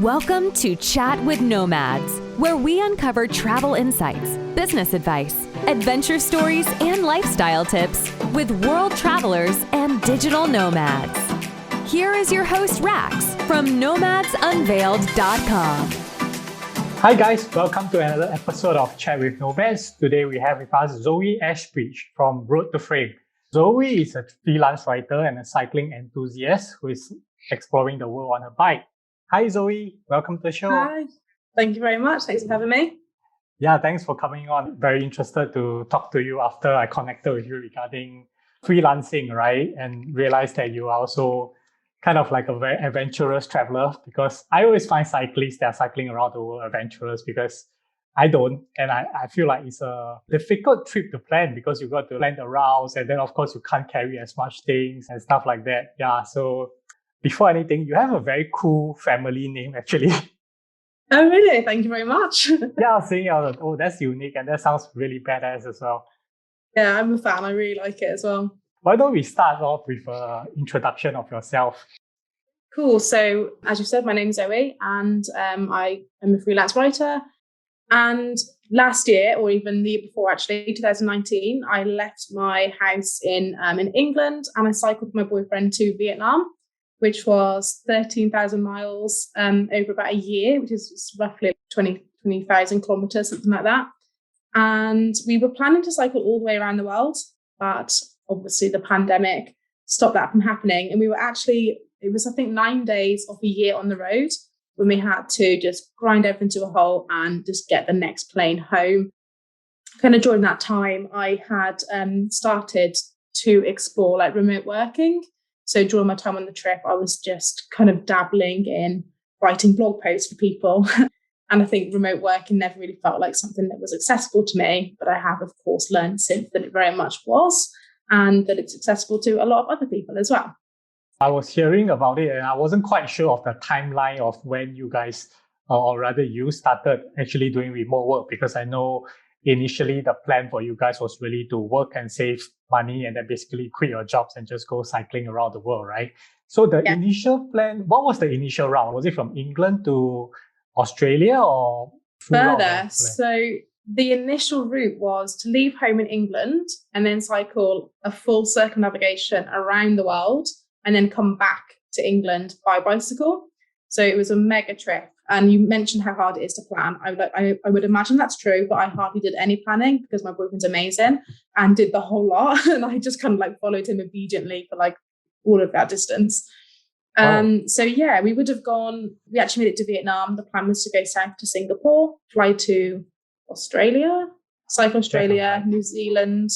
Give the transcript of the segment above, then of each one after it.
Welcome to Chat with Nomads, where we uncover travel insights, business advice, adventure stories, and lifestyle tips with world travelers and digital nomads. Here is your host, Rax, from nomadsunveiled.com. Hi guys, welcome to another episode of Chat with Nomads. Today we have with us Zoe Ashbridge from Road to Frame. Zoe is a freelance writer and a cycling enthusiast who is exploring the world on a bike. Hi Zoe, welcome to the show. Hi, thank you very much. Thanks for having me. Yeah, thanks for coming on. Very interested to talk to you after I connected with you regarding freelancing, right? And realized that you are also kind of like a very adventurous traveler, because I always find cyclists that are cycling around the world adventurous, because I don't. And I feel like it's a difficult trip to plan because you got to plan the routes, and then of course you can't carry as much things and stuff like that. Yeah, so before anything, you have a very cool family name actually. Oh, really? Thank you very much. Yeah, I was saying, oh, that's unique and that sounds really badass as well. Yeah, I'm a fan. I really like it as well. Why don't we start off with an introduction of yourself? Cool. So, as you said, my name's Zoe, and I am a freelance writer. And last year, or even the year before, actually, 2019, I left my house in England and I cycled with my boyfriend to Vietnam, which was 13,000 miles over about a year, which is roughly 20,000 kilometers, something like that. And we were planning to cycle all the way around the world, but obviously the pandemic stopped that from happening. And we were actually, it was, I think, 9 days of a year on the road when we had to just grind everything to a halt and just get the next plane home. Kind of during that time, I had started to explore like remote working. So during my time on the trip, I was just kind of dabbling in writing blog posts for people. And I think remote working never really felt like something that was accessible to me. But I have, of course, learned since that it very much was, and that it's accessible to a lot of other people as well. I was hearing about it and I wasn't quite sure of the timeline of when you guys, or rather you started actually doing remote work, because I know initially the plan for you guys was really to work and save money and then basically quit your jobs and just go cycling around the world, right? So the initial plan, what was the initial route? Was it from England to Australia or further? So the initial route was to leave home in England and then cycle a full circumnavigation around the world and then come back to England by bicycle. So it was a mega trip. And you mentioned how hard it is to plan. I would imagine that's true, but I hardly did any planning because my boyfriend's amazing and did the whole lot. And I just kind of like followed him obediently for like all of that distance. So yeah, we would have gone, we actually made it to Vietnam. The plan was to go south to Singapore, fly to Australia, cycle Australia, New Zealand.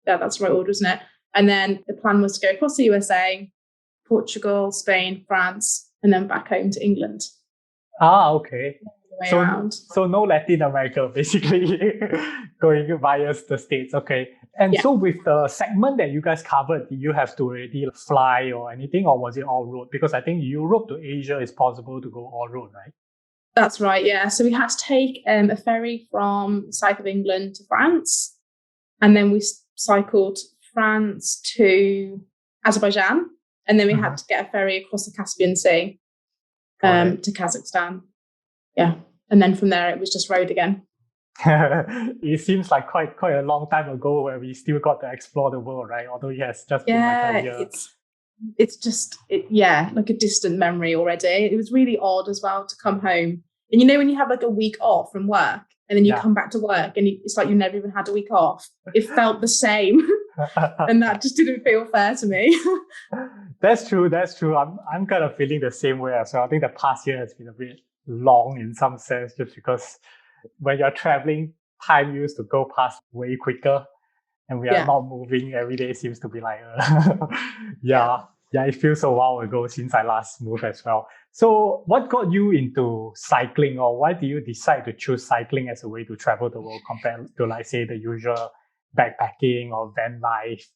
Yeah, that's the right order, isn't it? And then the plan was to go across the USA, Portugal, Spain, France, and then back home to England. Ah, okay. So no Latin America, basically, going via the States. Okay. And so with the segment that you guys covered, did you have to already fly or anything, or was it all road? Because I think Europe to Asia is possible to go all road, right? That's right, yeah. So we had to take a ferry from south of England to France, and then we cycled France to Azerbaijan, and then we had to get a ferry across the Caspian Sea to Kazakhstan. Yeah. And then from there, it was just road again. It seems like quite a long time ago where we still got to explore the world, right? Although yes, just been like a year. It's just like a distant memory already. It was really odd as well to come home. And you know when you have like a week off from work and then you come back to work and it's like you never even had a week off. It felt the same. And that just didn't feel fair to me. That's true. I'm kind of feeling the same way as well. I think the past year has been a bit long in some sense, just because when you're traveling, time used to go past way quicker, and we are not moving. Every day seems to be like, it feels a while ago since I last moved as well. So what got you into cycling, or why do you decide to choose cycling as a way to travel the world compared to, like, say, the usual backpacking or van life?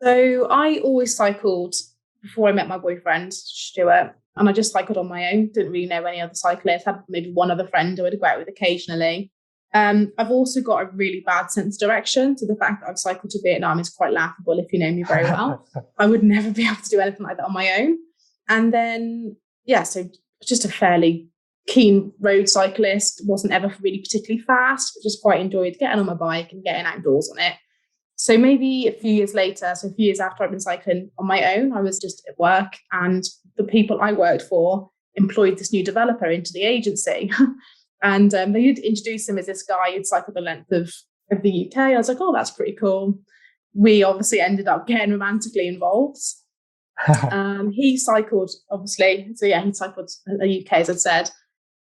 So I always cycled before I met my boyfriend, Stuart. And I just cycled on my own, didn't really know any other cyclists, had maybe one other friend I would go out with occasionally. I've also got a really bad sense of direction. So the fact that I've cycled to Vietnam is quite laughable if you know me very well. I would never be able to do anything like that on my own. And then, so just a fairly keen road cyclist, wasn't ever really particularly fast, but just quite enjoyed getting on my bike and getting outdoors on it. So maybe a few years later, so a few years after I'd been cycling on my own, I was just at work and the people I worked for employed this new developer into the agency. And they did introduce him as this guy who'd cycled the length of the UK. I was like, oh, that's pretty cool. We obviously ended up getting romantically involved. He cycled, obviously. So yeah, he cycled the UK, as I said.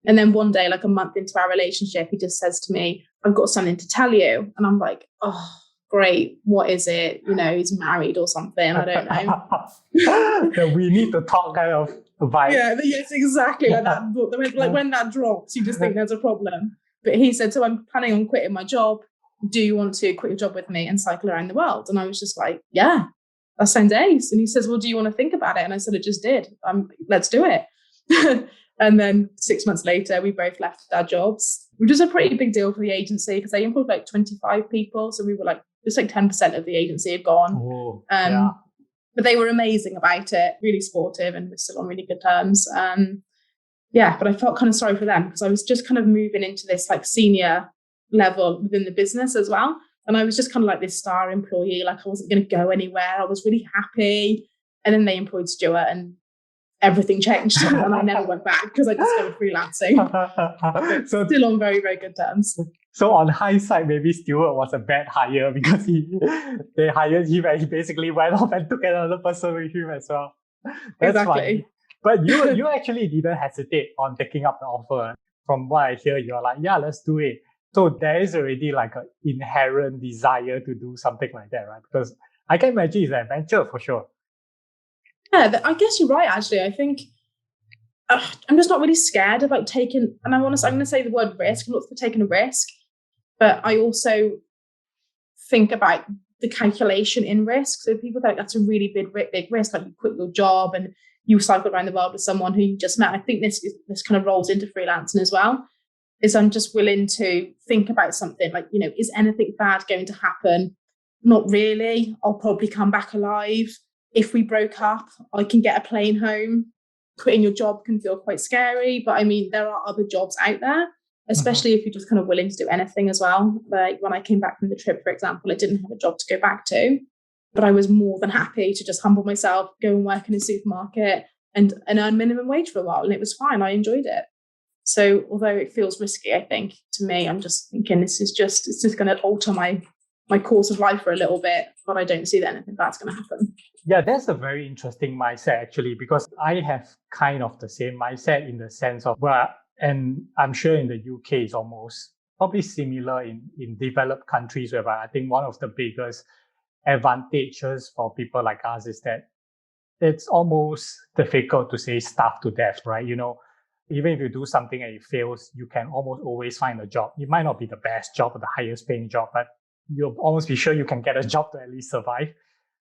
And then one day, like a month into our relationship, he just says to me, I've got something to tell you. And I'm like, oh, great. What is it? You know, he's married or something. I don't know. So we need to talk kind of vibe. Yeah, yes, exactly. Like that. Like when that drops, you just think there's a problem. But he said, so I'm planning on quitting my job. Do you want to quit your job with me and cycle around the world? And I was just like, yeah, that sounds ace. And he says, well, do you want to think about it? And I said, I just did. Let's do it. And then 6 months later, we both left our jobs, which was a pretty big deal for the agency because they employed like 25 people. So we were like, just like 10% of the agency had gone. Oh, But they were amazing about it, really supportive, and we're still on really good terms. But I felt kind of sorry for them because I was just kind of moving into this like senior level within the business as well. And I was just kind of like this star employee, like I wasn't going to go anywhere. I was really happy. And then they employed Stuart and everything changed. And I never went back because I discovered freelancing. So still on very, very good terms. So on hindsight, maybe Stuart was a bad hire because they hired him and he basically went off and took another person with him as well. That's exactly. Funny. But you actually didn't hesitate on taking up the offer. From what I hear, you're like, yeah, let's do it. So there is already like an inherent desire to do something like that, right? Because I can imagine it's an adventure for sure. Yeah, I guess you're right, actually. I think I'm just not really scared of like taking, and I'm going to say the word risk. I'm not for taking a risk, but I also think about the calculation in risk. So people think that's a really big risk, like you quit your job and you cycle around the world with someone who you just met. I think this kind of rolls into freelancing as well. Is I'm just willing to think about something like, you know, is anything bad going to happen? Not really. I'll probably come back alive. If we broke up, I can get a plane home. Quitting your job can feel quite scary, but I mean, there are other jobs out there, especially if you're just kind of willing to do anything as well. Like when I came back from the trip, for example, I didn't have a job to go back to, but I was more than happy to just humble myself, go and work in a supermarket and earn minimum wage for a while. And it was fine. I enjoyed it. So although it feels risky, I think to me, I'm just thinking it's just going to alter my course of life for a little bit, but I don't see that anything bad's going to happen. Yeah, that's a very interesting mindset actually, because I have kind of the same mindset in the sense of and I'm sure in the UK it's almost probably similar in developed countries, whereby I think one of the biggest advantages for people like us is that it's almost difficult to say starve to death, right? You know, even if you do something and it fails, you can almost always find a job. It might not be the best job or the highest paying job, but you'll almost be sure you can get a job to at least survive.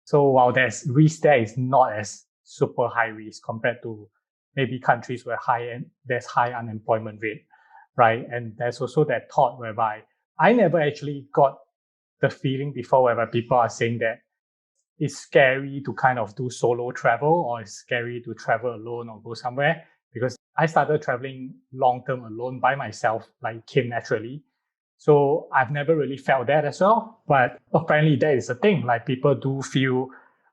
So while there's risk, there is not as super high risk compared to maybe countries where there's high unemployment rate, right? And there's also that thought whereby I never actually got the feeling before whereby people are saying that it's scary to kind of do solo travel or it's scary to travel alone or go somewhere, because I started traveling long-term alone by myself, like it came naturally. So I've never really felt that as well. But apparently that is a thing. Like people do feel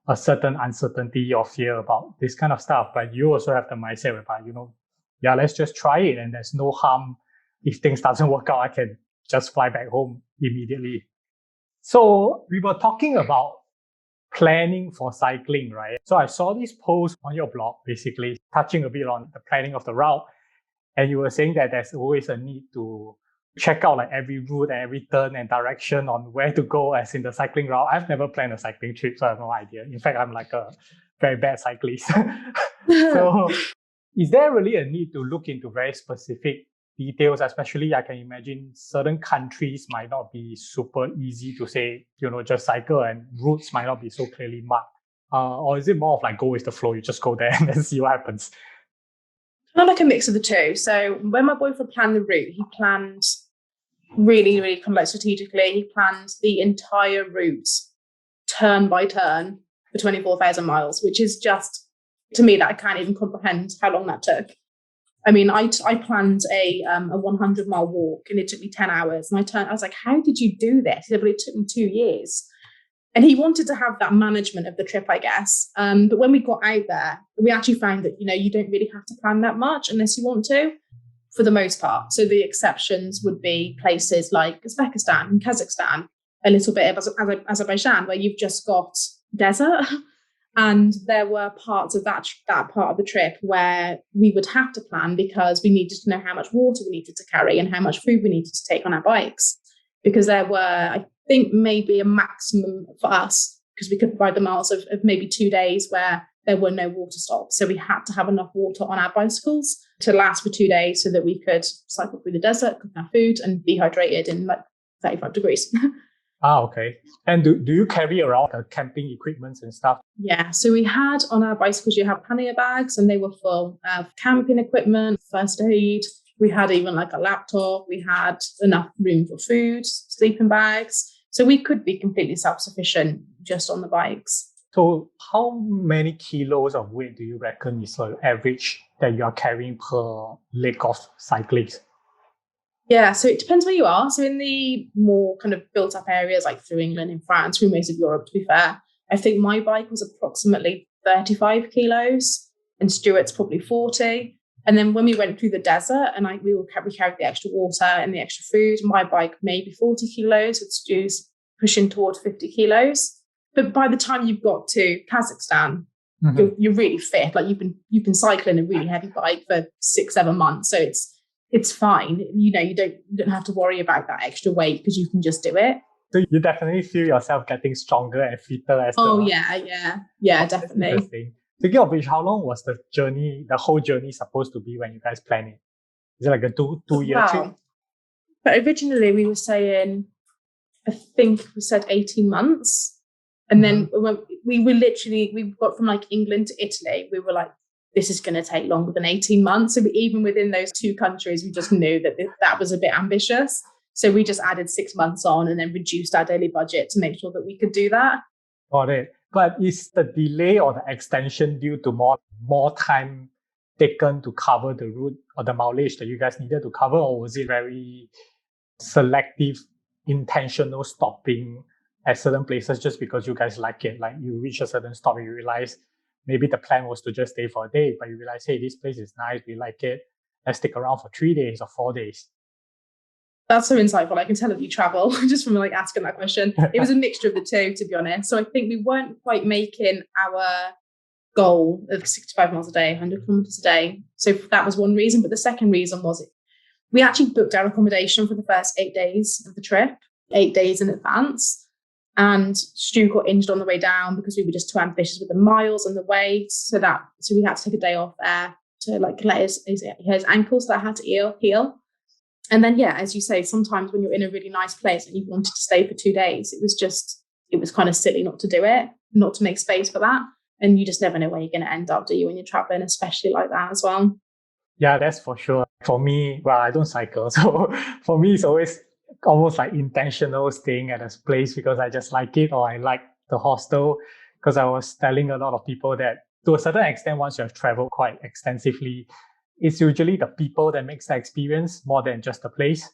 a certain uncertainty or fear about this kind of stuff. But you also have the mindset whereby, you know, yeah, let's just try it. And there's no harm. If things doesn't work out, I can just fly back home immediately. So we were talking about planning for cycling, right? So I saw this post on your blog, basically touching a bit on the planning of the route. And you were saying that there's always a need to check out like every route and every turn and direction on where to go as in the cycling route. I've never planned a cycling trip, so I have no idea. In fact, I'm like a very bad cyclist. So is there really a need to look into very specific details? Especially I can imagine certain countries might not be super easy to say, you know, just cycle, and routes might not be so clearly marked. Or is it more of like go with the flow, you just go there and then see what happens? Kind of like a mix of the two. So when my boyfriend planned the route, he planned really, really kind of like strategically. He planned the entire route turn by turn for 24,000 miles, which is just, to me, that I can't even comprehend how long that took. I mean, I planned a 100-mile walk and it took me 10 hours. And I was like, how did you do this? He said, well, it took me 2 years. And he wanted to have that management of the trip, I guess. But when we got out there, we actually found that, you don't really have to plan that much unless you want to, for the most part. So the exceptions would be places like Uzbekistan and Kazakhstan, a little bit of Azerbaijan, where you've just got desert. And there were parts of that part of the trip where we would have to plan because we needed to know how much water we needed to carry and how much food we needed to take on our bikes. Because there were, I think, maybe a maximum for us, because we could provide the miles of maybe 2 days where there were no water stops. So we had to have enough water on our bicycles to last for 2 days so that we could cycle through the desert, cook our food and be hydrated in like 35 degrees. Okay. And do you carry around camping equipment and stuff? Yeah. So we had on our bicycles, you have pannier bags and they were full of camping equipment, first aid. We had even like a laptop. We had enough room for food, sleeping bags. So we could be completely self-sufficient just on the bikes. So how many kilos of weight do you reckon is the average that you are carrying per leg of cyclists? Yeah, so it depends where you are. So in the more kind of built up areas like through England, in France, through most of Europe, to be fair, I think my bike was approximately 35 kilos and Stuart's probably 40. And then when we went through the desert and we carried the extra water and the extra food, my bike maybe 40 kilos, with Stu's pushing towards 50 kilos. But by the time you've got to Kazakhstan, you're really fit. Like you've been cycling a really heavy bike for 6-7 months. So it's fine. You don't have to worry about that extra weight because you can just do it. So you definitely feel yourself getting stronger and fitter as well. Yeah, definitely. Interesting. Speaking of which, how long was the whole journey supposed to be when you guys planned it? Is it like a two-year trip? But originally we were saying, I think we said 18 months. And then when we got from like England to Italy, we were like, this is going to take longer than 18 months. So even within those two countries, we just knew that was a bit ambitious. So we just added 6 months on and then reduced our daily budget to make sure that we could do that. Got it. But is the delay or the extension due to more time taken to cover the route or the mileage that you guys needed to cover? Or was it very selective, intentional stopping at certain places just because you guys like it? Like you reach a certain stop, you realize maybe the plan was to just stay for a day, but you realize, hey, this place is nice, we like it. Let's stick around for 3 days or 4 days. That's so insightful. I can tell that you travel just from like asking that question. It was a mixture of the two, to be honest. So I think we weren't quite making our goal of 65 miles a day, 100 kilometers a day. So that was one reason. But the second reason was we actually booked our accommodation for the first 8 days of the trip, 8 days in advance. And Stu got injured on the way down because we were just too ambitious with the miles and the weight. So we had to take a day off there to like let his ankles that had to heal. And then, yeah, as you say, sometimes when you're in a really nice place and you wanted to stay for 2 days, it was kind of silly not to do it, not to make space for that. And you just never know where you're going to end up, do you, when you're traveling, especially like that as well. Yeah, that's for sure. For me, well, I don't cycle. So for me, it's always almost like intentional staying at a place because I just like it, or I like the hostel. Because I was telling a lot of people that to a certain extent, once you have traveled quite extensively, it's usually the people that makes the experience more than just the place.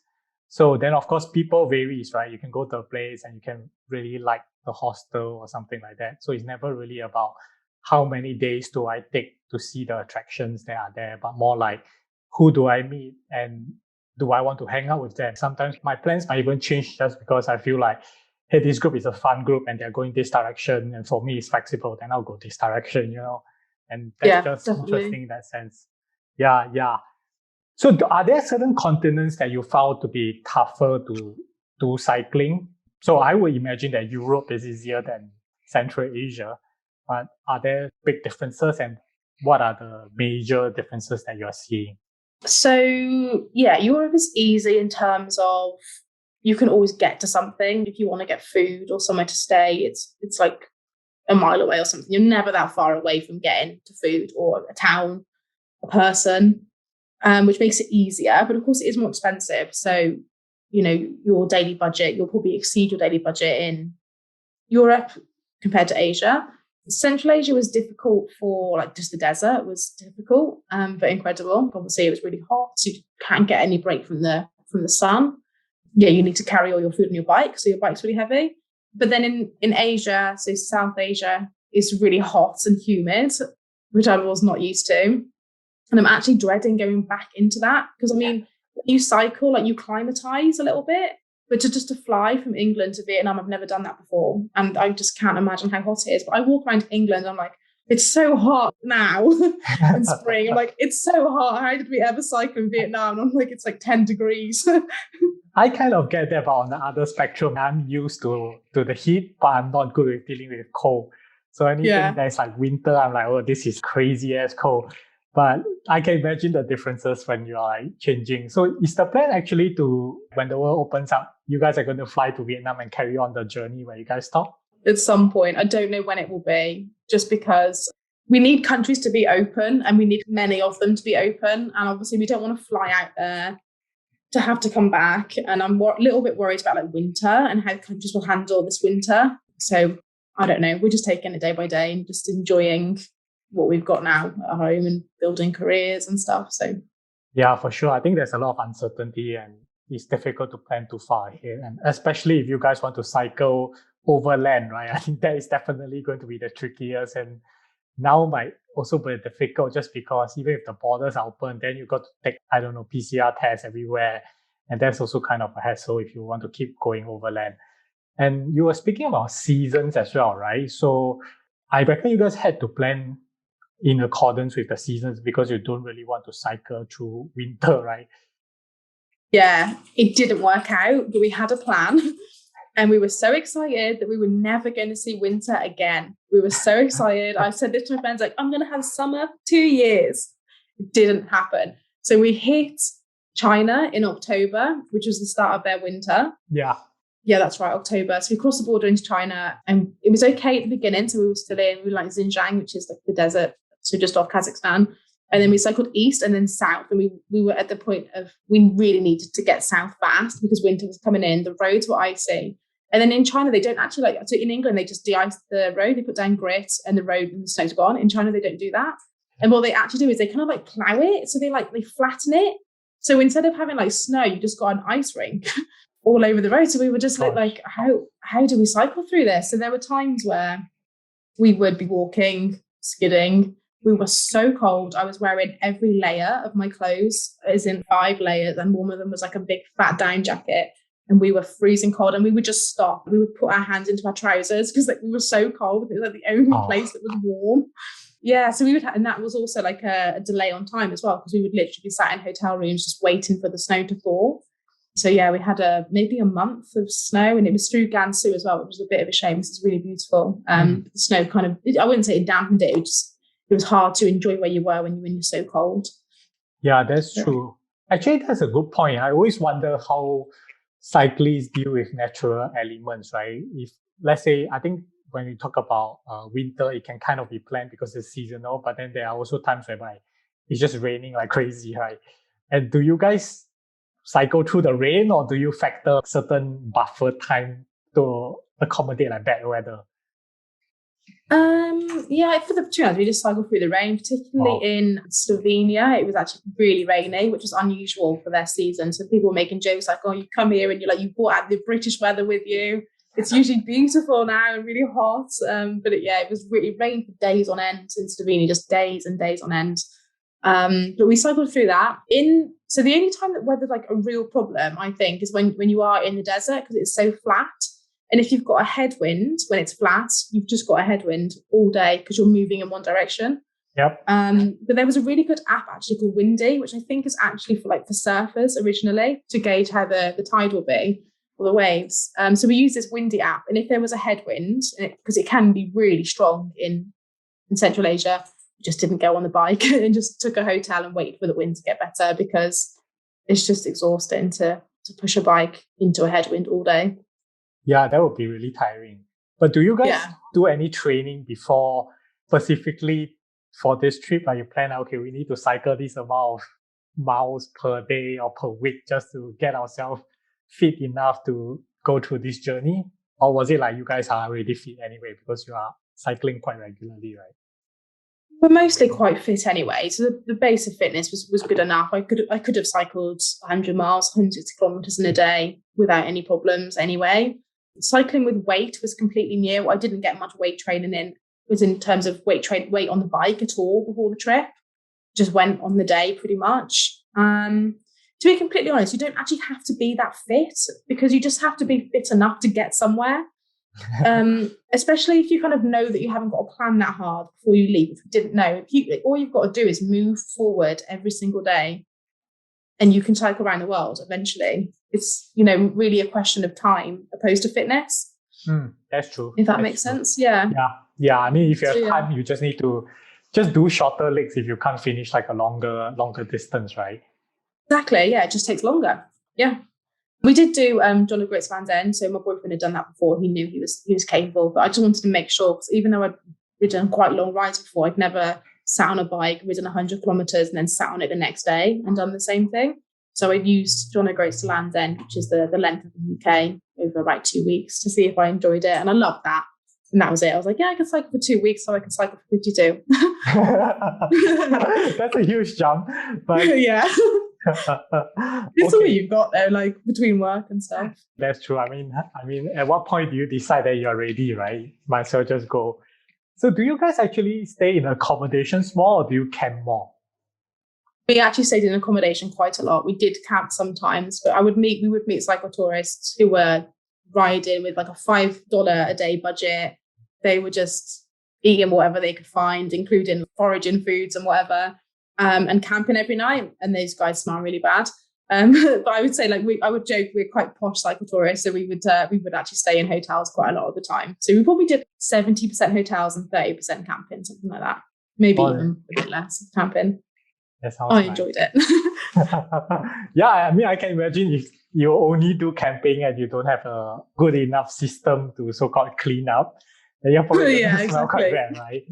So then, of course, people varies, right? You can go to a place and you can really like the hostel or something like that. So it's never really about how many days do I take to see the attractions that are there, but more like who do I meet and do I want to hang out with them? Sometimes my plans might even change just because I feel like, hey, this group is a fun group and they're going this direction. And for me, it's flexible. Then I'll go this direction, and that's just definitely interesting in that sense. Yeah. So are there certain continents that you found to be tougher to do cycling? So I would imagine that Europe is easier than Central Asia, but are there big differences and what are the major differences that you're seeing? So yeah, Europe is easy in terms of you can always get to something. If you want to get food or somewhere to stay, it's like a mile away or something. You're never that far away from getting to food or a town, a person, which makes it easier. But of course, it is more expensive. So, your daily budget, you'll probably exceed your daily budget in Europe compared to Asia. Central Asia was difficult for like just the desert was difficult, but incredible. Obviously, it was really hot, so you can't get any break from the sun. Yeah, you need to carry all your food on your bike, so your bike's really heavy. But then in Asia, so South Asia, is really hot and humid, which I was not used to, and I'm actually dreading going back into that because I mean, you cycle, like you climatize a little bit. But to fly from England to Vietnam, I've never done that before. And I just can't imagine how hot it is. But I walk around England, I'm like, it's so hot now in spring. I'm like, it's so hot. How did we ever cycle in Vietnam? And I'm like, it's like 10 degrees. I kind of get that, but on the other spectrum, I'm used to the heat, but I'm not good with dealing with cold. So anything that's like winter, I'm like, oh, this is crazy as cold. But I can imagine the differences when you are like changing. So is the plan actually to, when the world opens up, you guys are going to fly to Vietnam and carry on the journey where you guys stop? At some point, I don't know when it will be, just because we need countries to be open and we need many of them to be open. And obviously we don't want to fly out there to have to come back. And I'm a little bit worried about like winter and how countries will handle this winter. So I don't know. We're just taking it day by day and just enjoying what we've got now at home and building careers and stuff. So yeah, for sure. I think there's a lot of uncertainty and it's difficult to plan too far ahead. And especially if you guys want to cycle overland, right? I think that is definitely going to be the trickiest. And now might also be difficult just because even if the borders are open, then you got to take, I don't know, PCR tests everywhere. And that's also kind of a hassle if you want to keep going overland. And you were speaking about seasons as well, right? So I reckon you guys had to plan in accordance with the seasons because you don't really want to cycle through winter, right? Yeah, it didn't work out, but we had a plan. And we were so excited that we were never going to see winter again. We were so excited. I said this to my friends, like, I'm going to have summer 2 years. It didn't happen. So we hit China in October, which was the start of their winter. Yeah. Yeah, that's right, October. So we crossed the border into China and it was okay at the beginning. So we were still in, we were like Xinjiang, which is like the desert. So just off Kazakhstan. And then we cycled east and then south. And we were at the point of, we really needed to get south fast because winter was coming in. The roads were icy. And then in China, they don't actually like, so in England, they just de-ice the road. They put down grit and the road and the snow's gone. In China, they don't do that. And what they actually do is they kind of like plow it. So they flatten it. So instead of having like snow, you just got an ice rink all over the road. So we were just like, how do we cycle through this? So there were times where we would be walking, skidding. We were so cold. I was wearing every layer of my clothes, as in 5 layers. And one of them was like a big fat down jacket. And we were freezing cold and we would just stop. We would put our hands into our trousers because like we were so cold. It was like the only place that was warm. Yeah. So we would and that was also like a delay on time as well, because we would literally be sat in hotel rooms just waiting for the snow to fall. So yeah, we had maybe a month of snow and it was through Gansu as well, which was a bit of a shame. This is really beautiful. The snow kind of, I wouldn't say it dampened it. It was hard to enjoy where you were when you're so cold. Yeah, that's true. Actually, that's a good point. I always wonder how cyclists deal with natural elements, right? If, let's say, I think when we talk about winter, it can kind of be planned because it's seasonal, but then there are also times whereby it's just raining like crazy, right? And do you guys cycle through the rain or do you factor certain buffer time to accommodate like bad weather? Yeah, for the 2 hours, we just cycled through the rain, particularly in Slovenia. It was actually really rainy, which was unusual for their season. So people were making jokes like, oh, you come here and you brought out the British weather with you. It's usually beautiful now and really hot. But it was really rained for days on end in Slovenia, just days and days on end. But we cycled through that. So the only time that weather's like a real problem, I think, is when you are in the desert because it's so flat. And if you've got a headwind, when it's flat, you've just got a headwind all day because you're moving in one direction. Yep. But there was a really good app actually called Windy, which I think is actually for surfers originally to gauge how the tide will be or the waves. So we use this Windy app. And if there was a headwind, because it can be really strong in Central Asia, we just didn't go on the bike and just took a hotel and waited for the wind to get better because it's just exhausting to push a bike into a headwind all day. Yeah, that would be really tiring. But do you guys do any training before, specifically for this trip? Like you plan, okay, we need to cycle this amount of miles per day or per week just to get ourselves fit enough to go through this journey? Or was it like you guys are already fit anyway because you are cycling quite regularly, right? We're mostly quite fit anyway, so the base of fitness was good enough. I could have cycled 100 miles, 100 kilometers in a day without any problems anyway. Cycling with weight was completely new. I didn't get much weight training in terms of weight on the bike at all before the trip. Just went on the day pretty much. To be completely honest, you don't actually have to be that fit, because you just have to be fit enough to get somewhere. Especially if you kind of know that you haven't got to plan that hard before you leave. If you didn't know, all you've got to do is move forward every single day, and you can cycle around the world eventually. It's, really a question of time opposed to fitness. That's true. If that makes sense. Yeah. I mean, if you have time, you just need to just do shorter legs if you can't finish like a longer distance, right? Exactly. Yeah, it just takes longer. Yeah. We did do John O'Groats Land's End, so my boyfriend had done that before. He knew he was capable, but I just wanted to make sure, because even though I'd ridden quite long rides before, I'd never sat on a bike, ridden 100 kilometers, and then sat on it the next day and done the same thing. So I used John O'Groats to Land's End, which is the length of the UK, over about 2 weeks to see if I enjoyed it, and I loved that. And that was it. I was like, I can cycle for 2 weeks, so I can cycle for 52. That's a huge jump, but yeah. It's all you've got though, like between work and stuff. That's true. I mean, at what point do you decide that you're ready, right? Might as well just go. So do you guys actually stay in accommodations more, or do you camp more? We actually stayed in accommodation quite a lot. We did camp sometimes, but we would meet cyclotourists who were riding with like a $5 a day budget. They were just eating whatever they could find, including foraging foods and whatever. And camping every night, and those guys smell really bad. But I would say, I would joke, we're quite posh cyclotourists, so we would actually stay in hotels quite a lot of the time. So we probably did 70% hotels and 30% camping, something like that. Maybe even a bit less camping. I enjoyed it. Yeah, I mean, I can imagine if you only do camping and you don't have a good enough system to so-called clean up, then you're probably smell quite bad, right?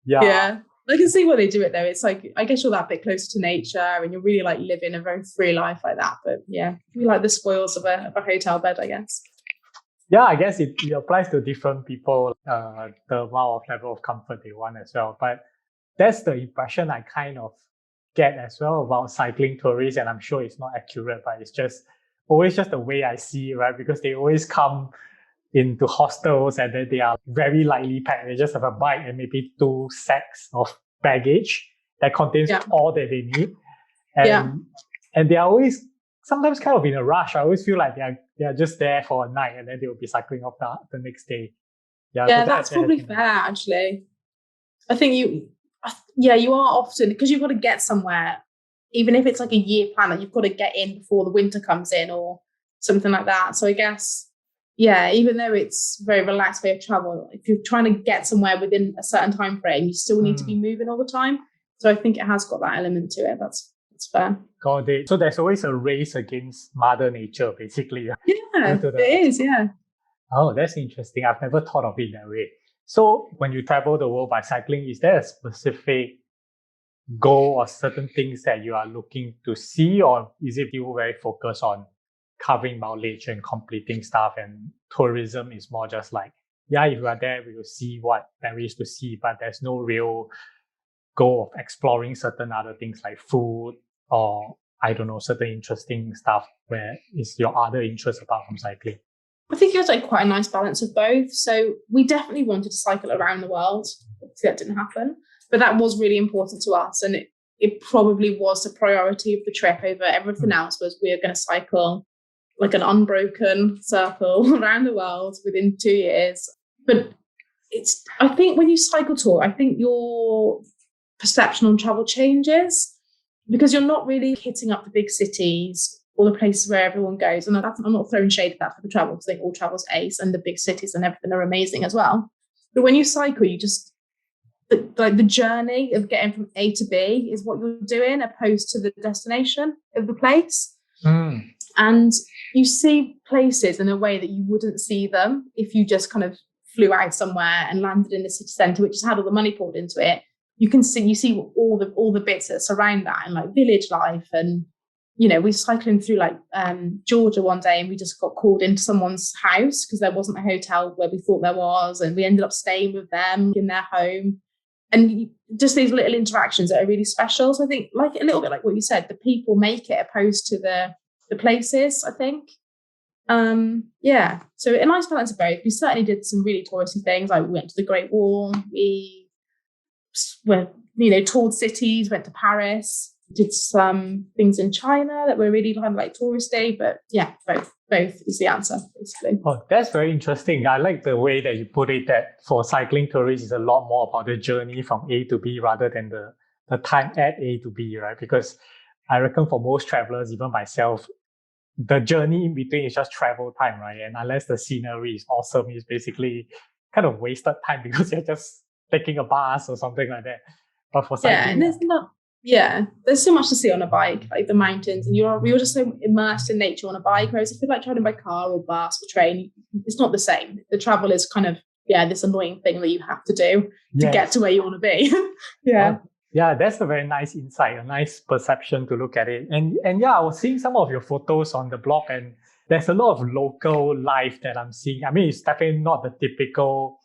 Yeah. I can see why they do it though. It's like, I guess you're that bit closer to nature and you're really like living a very free life like that. But yeah, we like the spoils of a hotel bed, I guess. Yeah, I guess it applies to different people, the amount of level of comfort they want as well. But that's the impression I kind of get as well about cycling tourists. And I'm sure it's not accurate, but it's just always just the way I see it, right? Because they always come into hostels and then they are very lightly packed. They just have a bike and maybe 2 sacks of baggage that contains all that they need. And they are always sometimes kind of in a rush. I always feel like they are just there for a night and then they will be cycling off the next day. So that's probably fair actually. I think you are often, because you've got to get somewhere, even if it's like a year plan, that you've got to get in before the winter comes in or something like that. So I guess, even though it's a very relaxed way of travel, if you're trying to get somewhere within a certain time frame, you still need to be moving all the time. So I think it has got that element to it. That's fair. Got it. So there's always a race against Mother Nature, basically. Yeah, it is, yeah. Oh, that's interesting. I've never thought of it that way. So when you travel the world by cycling, is there a specific goal or certain things that you are looking to see, or is it you very focused on covering mileage and completing stuff, and tourism is more just like, if you are there, we will see what there is to see, but there's no real goal of exploring certain other things like food or, I don't know, certain interesting stuff. Where is your other interest apart from cycling? I think it was like quite a nice balance of both. So we definitely wanted to cycle around the world. Obviously that didn't happen, but that was really important to us. And it probably was the priority of the trip over everything else, was we are going to cycle like an unbroken circle around the world within 2 years. But I think when you cycle tour, I think your perception on travel changes, because you're not really hitting up the big cities or the places where everyone goes. And I'm not throwing shade at that for the travel, because I think all travel's ace and the big cities and everything are amazing as well. But when you cycle, you just, the journey of getting from A to B is what you're doing, opposed to the destination of the place. And you see places in a way that you wouldn't see them if you just kind of flew out somewhere and landed in the city centre, which has had all the money poured into it. You see all the bits that surround that, and like village life and we were cycling through like Georgia one day, and we just got called into someone's house because there wasn't a hotel where we thought there was, and we ended up staying with them in their home. And just these little interactions that are really special. So I think, like a little bit like what you said, the people make it opposed to the places, I think. So a nice balance of both. We certainly did some really touristy things, like we went to the Great Wall, we went, toured cities, went to Paris, did some things in China that were really kind of like touristy, but yeah, both is the answer, basically. Oh, that's very interesting. I like the way that you put it, that for cycling tourists, it's a lot more about the journey from A to B rather than the time at A to B, right? Because I reckon for most travelers, even myself, the journey in between is just travel time, right? And unless the scenery is awesome, it's basically kind of wasted time because you're just taking a bus or something like that. But for cycling, there's so much to see on a bike, like the mountains, and you're just so immersed in nature on a bike. Whereas if you're like traveling by car or bus or train, it's not the same. The travel is kind of this annoying thing that you have to do to get to where you want to be. Yeah, that's a very nice insight, a nice perception to look at it. And I was seeing some of your photos on the blog, and there's a lot of local life that I'm seeing. I mean, it's definitely not the typical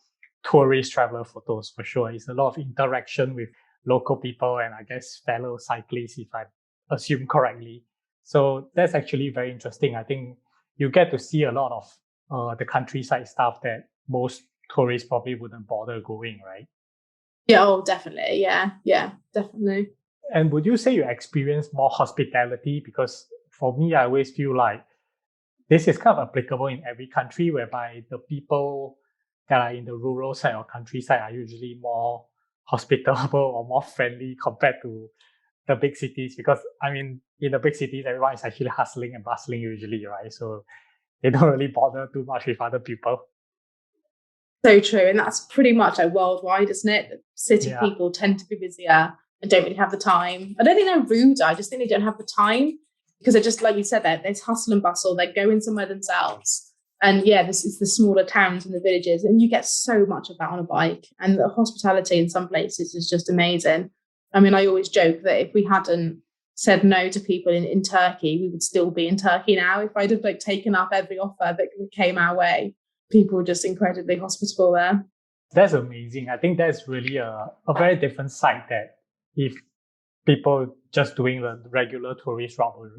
tourist traveler photos for sure. It's a lot of interaction with local people and I guess fellow cyclists, if I assume correctly. So that's actually very interesting. I think you get to see a lot of the countryside stuff that most tourists probably wouldn't bother going, right? Yeah, oh, definitely. Yeah, definitely. And would you say you experience more hospitality? Because for me, I always feel like this is kind of applicable in every country, whereby the people that are in the rural side or countryside are usually more hospitable or more friendly compared to the big cities. Because I mean, in the big cities, everyone is actually hustling and bustling usually, right? So they don't really bother too much with other people. So true. And that's pretty much like worldwide, isn't it? That city people tend to be busier and don't really have the time. I don't think they're rude. I just think they don't have the time because they're just, like you said, there's hustle and bustle. They're going somewhere themselves. And this is the smaller towns and the villages. And you get so much of that on a bike. And the hospitality in some places is just amazing. I mean, I always joke that if we hadn't said no to people in Turkey, we would still be in Turkey now. If I'd have taken up every offer that came our way. People were just incredibly hospitable there. That's amazing. I think that's really a very different side that if people just doing the regular tourist route will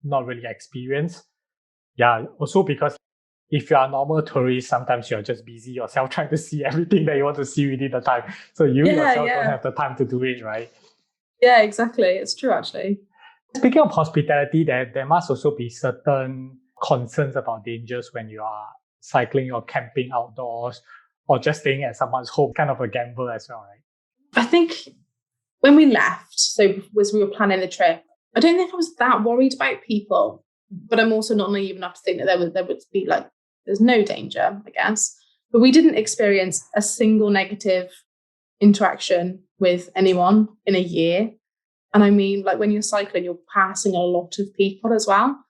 not really experience. Yeah, also because if you are a normal tourist, sometimes you're just busy yourself trying to see everything that you want to see within the time. So you yourself don't have the time to do it, right? Yeah, exactly. It's true, actually. Speaking of hospitality, there must also be certain concerns about dangers when you are cycling or camping outdoors or just staying at someone's home, kind of a gamble as well, right? I think when we left, so as we were planning the trip, I don't think I was that worried about people, but I'm also not naive enough to think that there would be there's no danger, I guess. But we didn't experience a single negative interaction with anyone in a year. And I mean, when you're cycling, you're passing a lot of people as well.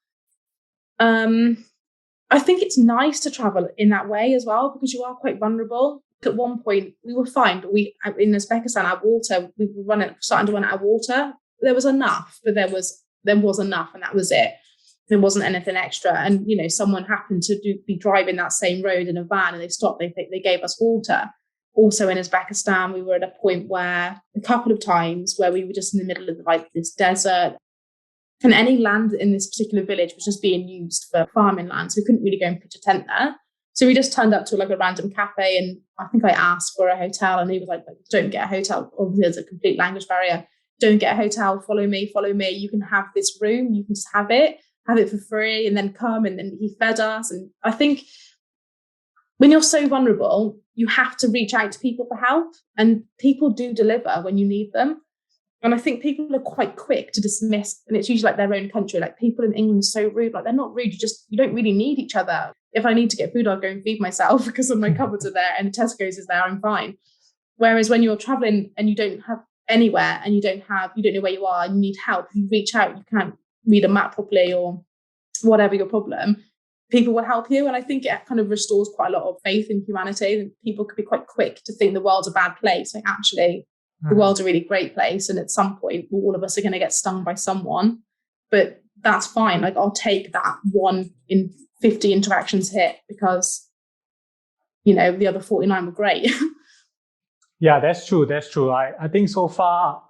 I think it's nice to travel in that way as well, because you are quite vulnerable. At one point, we were fine, but in Uzbekistan, our water, we were starting to run out of water. There was enough, but there was enough, and that was it. There wasn't anything extra. And someone happened to be driving that same road in a van, and they stopped. They gave us water. Also in Uzbekistan, we were at a point where a couple of times where we were just in the middle of this desert. And any land in this particular village was just being used for farming land. So we couldn't really go and pitch a tent there. So we just turned up to a random cafe, and I think I asked for a hotel, and he was like, don't get a hotel. Obviously, there's a complete language barrier. Don't get a hotel. Follow me. You can have this room. You can just have it for free, and then come. And then he fed us. And I think when you're so vulnerable, you have to reach out to people for help, and people do deliver when you need them. And I think people are quite quick to dismiss, and it's usually their own country. People in England are so rude. They're not rude. You don't really need each other. If I need to get food, I'll go and feed myself because my cupboards are there and Tesco's is there. I'm fine. Whereas when you're traveling and you don't have anywhere and you don't know where you are and you need help, you reach out, you can't read a map properly or whatever your problem, people will help you. And I think it kind of restores quite a lot of faith in humanity. And people could be quite quick to think the world's a bad place. Actually, the world's a really great place, and at some point all of us are going to get stung by someone, but that's fine. Like I'll take that 1 in 50 interactions hit because, you know, the other 49 were great. Yeah, that's true. That's true. I think so far,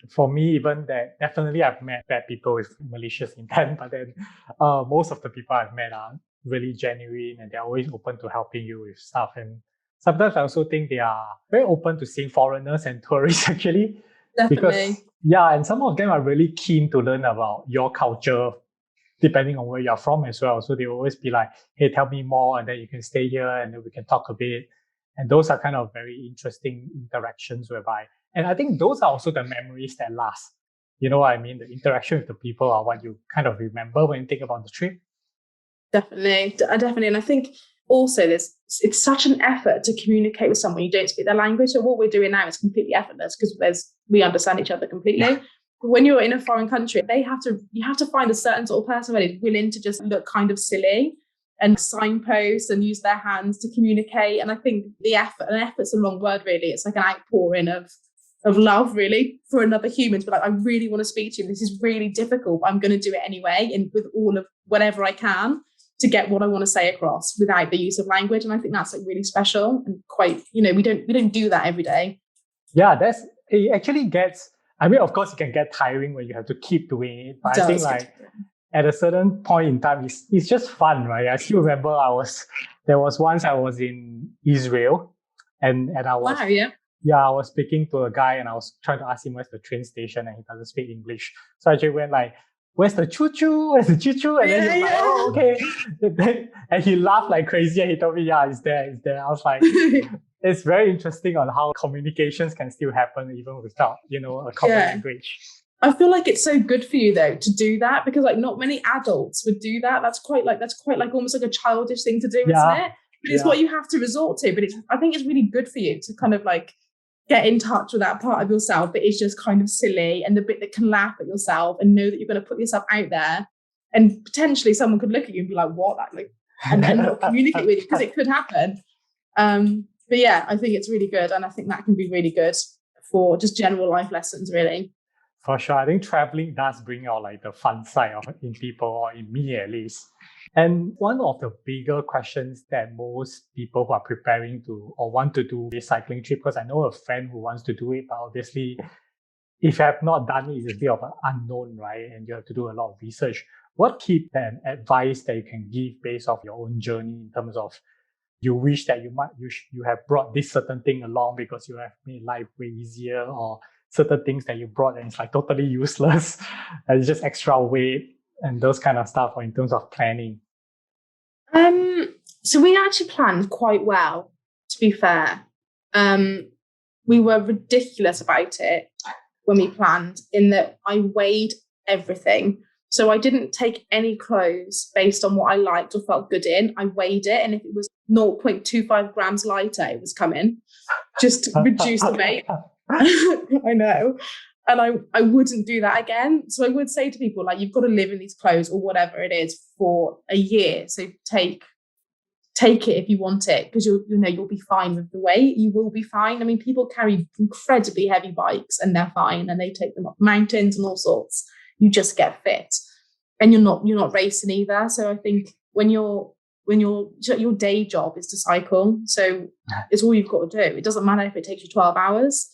for me, even that definitely I've met bad people with malicious intent, but then most of the people I've met are really genuine and they're always open to helping you with stuff. And sometimes I also think they are very open to seeing foreigners and tourists actually. Definitely. Because, yeah, and some of them are really keen to learn about your culture, depending on where you're from as well. So they always be like, hey, tell me more, and then you can stay here and then we can talk a bit. And those are kind of very interesting interactions whereby, and I think those are also the memories that last. You know what I mean? The interaction with the people are what you kind of remember when you think about the trip. Definitely. And I think also it's such an effort to communicate with someone you don't speak their language. So what we're doing now is completely effortless because we understand each other completely. But when you're in a foreign country, you have to find a certain sort of person that is willing to just look kind of silly and signpost and use their hands to communicate. And I think effort's a wrong word really. It's like an outpouring of love really for another human. But like, I really want to speak to you. This is really difficult, but I'm going to do it anyway. And with all of whatever I can to get what I want to say across without the use of language. And I think that's like really special and quite, you know, we don't do that every day. Yeah, it actually gets, I mean, of course it can get tiring when you have to keep doing it. But I think like at a certain point in time, it's just fun, right? I still remember there was once I was in Israel and I was, wow, yeah. Yeah, I was speaking to a guy and I was trying to ask him where's the train station and he doesn't speak English. So I just went like, where's the choo-choo? Where's the choo-choo? And then he's like, oh, okay. And he laughed like crazy and he told me, yeah, it's there. I was like, it's very interesting on how communications can still happen even without, you know, a common language. I feel like it's so good for you though to do that because like not many adults would do that. That's quite like almost like a childish thing to do, isn't it? But it's what you have to resort to. But I think it's really good for you to kind of like get in touch with that part of yourself that is just kind of silly and the bit that can laugh at yourself and know that you're going to put yourself out there and potentially someone could look at you and be like, what? Like, and then not communicate with you because it could happen. But yeah, I think it's really good. And I think that can be really good for just general life lessons, really. For sure. I think traveling does bring out like the fun side in people, or in me at least. And one of the bigger questions that most people who are preparing to or want to do a cycling trip, because I know a friend who wants to do it, but obviously if you have not done it, it's a bit of an unknown, right? And you have to do a lot of research. What key advice that you can give based off your own journey in terms of you wish that you have brought this certain thing along because you have made life way easier, or certain things that you brought and it's like totally useless and it's just extra weight and those kind of stuff, or in terms of planning? So we actually planned quite well, to be fair. We were ridiculous about it when we planned in that I weighed everything. So I didn't take any clothes based on what I liked or felt good in. I weighed it, and if it was 0.25 grams lighter, it was coming, just to reduce the weight. I know. And I wouldn't do that again. So I would say to people, like, you've got to live in these clothes or whatever it is for a year. So take it if you want it, because you'll be fine with the weight. You will be fine. I mean, people carry incredibly heavy bikes and they're fine, and they take them up mountains and all sorts. You just get fit, and you're not racing either. So I think when your day job is to cycle, so it's all you've got to do. It doesn't matter if it takes you 12 hours.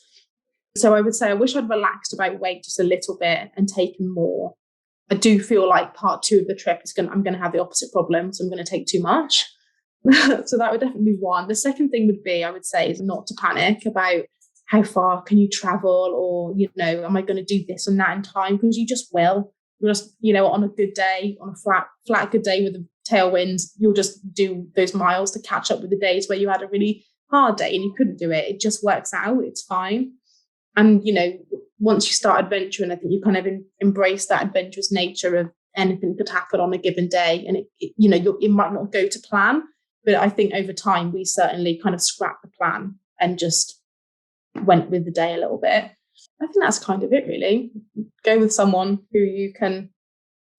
So I would say I wish I'd relaxed about weight just a little bit and taken more. I do feel like part 2 of the trip I'm going to have the opposite problem. So I'm going to take too much. So that would definitely be one. The second thing would be, I would say, is not to panic about how far can you travel, or, am I going to do this and that in time? Because you just will. You'll just, on a good day, on a flat good day with a tailwind, you'll just do those miles to catch up with the days where you had a really hard day and you couldn't do it. It just works out. It's fine. And, once you start adventuring, I think you kind of embrace that adventurous nature of anything could happen on a given day. And it might not go to plan, but I think over time we certainly kind of scrapped the plan and just went with the day a little bit. I think that's kind of it, really. Go with someone who you can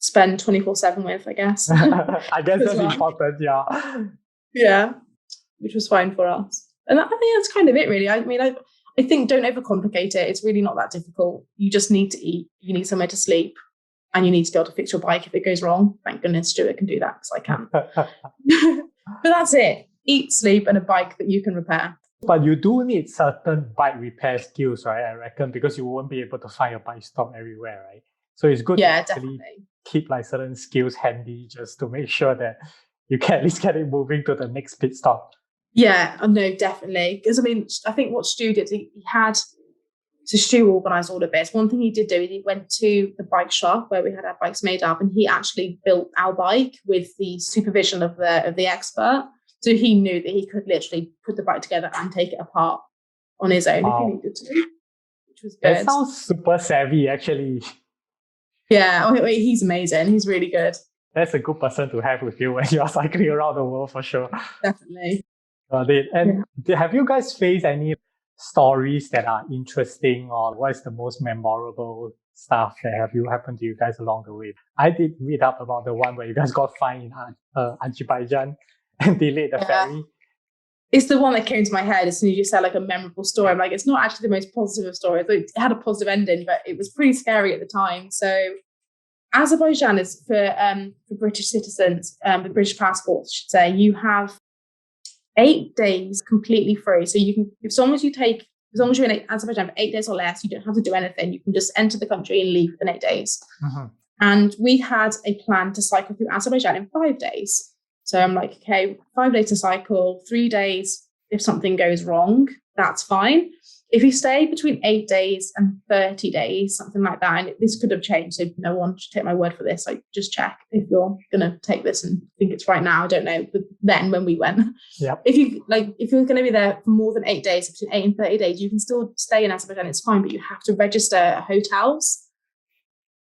spend 24/7 with, I guess. I guess that's important, yeah. Yeah, which was fine for us. And I think that's kind of it, really. I mean, I think don't overcomplicate it. It's really not that difficult. You just need to eat. You need somewhere to sleep. and you need to be able to fix your bike if it goes wrong. Thank goodness Stuart can do that because I can't. But that's it. Eat, sleep, and a bike that you can repair. But you do need certain bike repair skills, right? I reckon, because you won't be able to find a bike stop everywhere, right? So it's good to actually keep like certain skills handy just to make sure that you can at least get it moving to the next pit stop. Yeah, no, definitely. Because I mean, I think what Stu did, so Stu organised all of this. One thing he did do is he went to the bike shop where we had our bikes made up, and he actually built our bike with the supervision of the expert. So he knew that he could literally put the bike together and take it apart on his own if he needed to, which was good. That sounds super savvy, actually. Yeah, he's amazing. He's really good. That's a good person to have with you when you're cycling around the world, for sure. Definitely. And have you guys faced any stories that are interesting, or what is the most memorable stuff that have happened to you guys along the way? I did read up about the one where you guys got fined in Azerbaijan and delayed the ferry. It's the one that came to my head as soon as you said like a memorable story. I'm like, it's not actually the most positive of stories. It had a positive ending, but it was pretty scary at the time. So Azerbaijan is for British citizens, with British passports, I should say, you have 8 days completely free. So you can, as long as you're in Azerbaijan for 8 days or less, you don't have to do anything. You can just enter the country and leave within 8 days. Mm-hmm. And we had a plan to cycle through Azerbaijan in 5 days. So I'm like, okay, 5 days to cycle, 3 days. If something goes wrong, that's fine. If you stay between 8 days and 30 days, something like that, and this could have changed, so no one should take my word for this. Like, just check if you're going to take this and think it's right now. I don't know. But then when we went, if you're going to be there for more than 8 days, between 8 and 30 days, you can still stay in Azerbaijan. It's fine, but you have to register at hotels.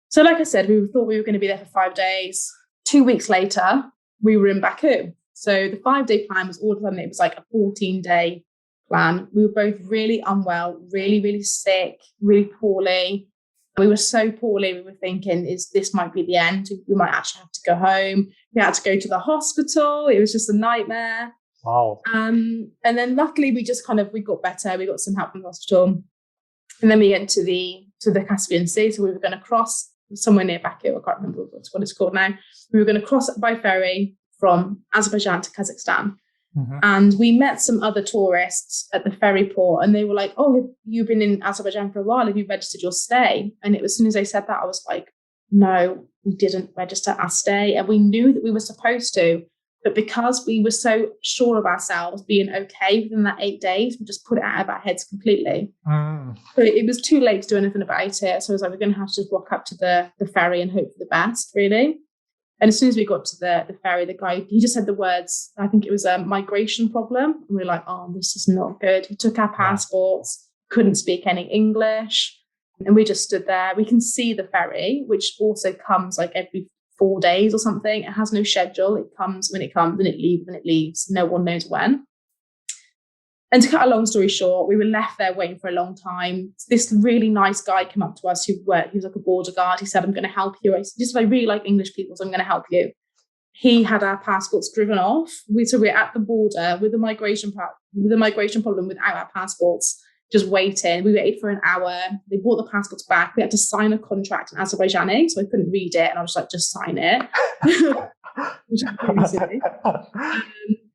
So like I said, we thought we were going to be there for 5 days. 2 weeks later, we were in Baku. So the 5-day plan was all of a sudden, it was like a 14-day plan. We were both really unwell, really, really sick, really poorly. We were so poorly, we were thinking, this might be the end. We might actually have to go home. We had to go to the hospital. It was just a nightmare. Wow. And then luckily we got better. We got some help from the hospital. And then we went to the Caspian Sea. So we were going to cross somewhere near Baku. I can't remember what it's called now. We were going to cross by ferry from Azerbaijan to Kazakhstan. Mm-hmm. And we met some other tourists at the ferry port, and they were like, oh, have you been in Azerbaijan for a while? Have you registered your stay? And it was, as soon as they said that, I was like, no, we didn't register our stay. And we knew that we were supposed to, but because we were so sure of ourselves being okay within that 8 days, we just put it out of our heads completely. So it was too late to do anything about it. So I was like, we're going to have to just walk up to the ferry and hope for the best, really. And as soon as we got to the ferry, the guy, he just said the words, I think it was a migration problem. And we were like, oh, this is not good. He took our passports, couldn't speak any English. And we just stood there. We can see the ferry, which also comes like every 4 days or something. It has no schedule. It comes when it comes and it leaves when it leaves. No one knows when. And to cut a long story short, we were left there waiting for a long time. This really nice guy came up to us he was like a border guard. He said, I'm going to help you. I said, I really like English people, so I'm going to help you. He had our passports driven off. So we're at the border with the migration problem without our passports, just waiting. We waited for an hour. They brought the passports back. We had to sign a contract in Azerbaijani, so I couldn't read it. And I was like, just sign it. Which is really silly.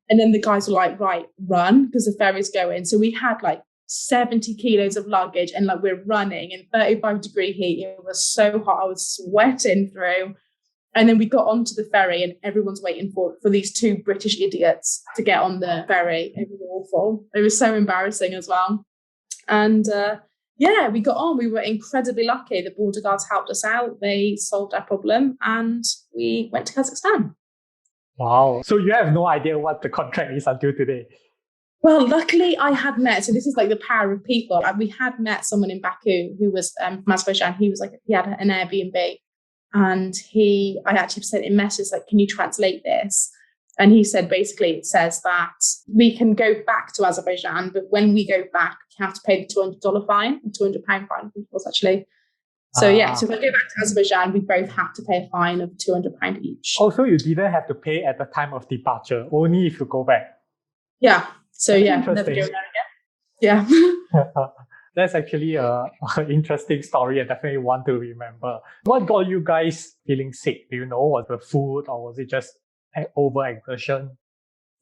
And then the guys were like, right, run, because the ferry's going. So we had like 70 kilos of luggage and like we're running in 35-degree heat. It was so hot. I was sweating through. And then we got onto the ferry and everyone's waiting for these two British idiots to get on the ferry. It was awful. It was so embarrassing as well. And we got on. We were incredibly lucky. The border guards helped us out. They solved our problem and we went to Kazakhstan. Wow. So you have no idea what the contract is until today? Well, luckily I had met, so this is like the power of people. We had met someone in Baku who was from Azerbaijan. He had an Airbnb and I actually sent him a message like, can you translate this? And he said, basically it says that we can go back to Azerbaijan, but when we go back, you have to pay the $200 fine, £200 fine, I think it was actually. So so if I go back to Azerbaijan, we both had to pay a fine of £200 each. Also, you didn't have to pay at the time of departure, only if you go back. Yeah. So never go there again. Yeah. That's actually a interesting story. I definitely want to remember. What got you guys feeling sick? Do you know? Was it food or was it just overexertion?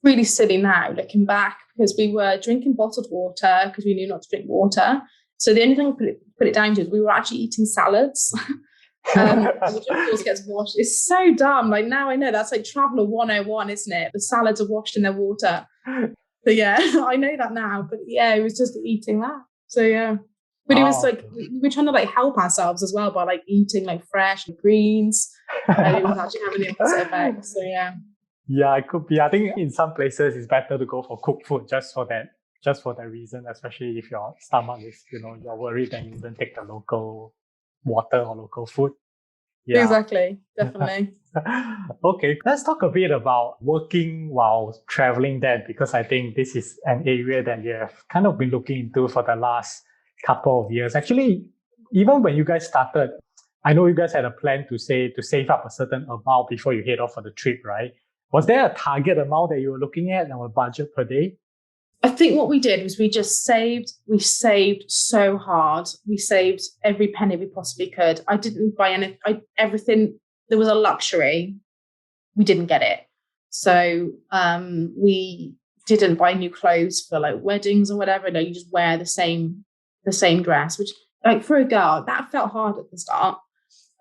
Really silly now looking back, because we were drinking bottled water because we knew not to drink water. So the only thing we put it down to is we were actually eating salads. Which of course gets washed. It's so dumb. Like now I know that's like Traveller 101, isn't it? The salads are washed in their water. So yeah, I know that now. But yeah, it was just eating that. So yeah. But it was like, we were trying to like help ourselves as well by like eating like fresh greens. And it was actually having the opposite effect. So yeah. Yeah, it could be. I think in some places it's better to go for cooked food just for that reason, especially if your stomach is, you're worried that you wouldn't take the local water or local food. Yeah. Exactly. Definitely. Okay, let's talk a bit about working while traveling then, because I think this is an area that you have kind of been looking into for the last couple of years. Actually, even when you guys started, I know you guys had a plan to save up a certain amount before you head off for the trip, right? Was there a target amount that you were looking at or a budget per day? I think what we did was we just saved. We saved so hard. We saved every penny we possibly could. I didn't buy everything. There was a luxury. We didn't get it. So we didn't buy new clothes for like weddings or whatever. No, you just wear the same dress, which like for a girl, that felt hard at the start.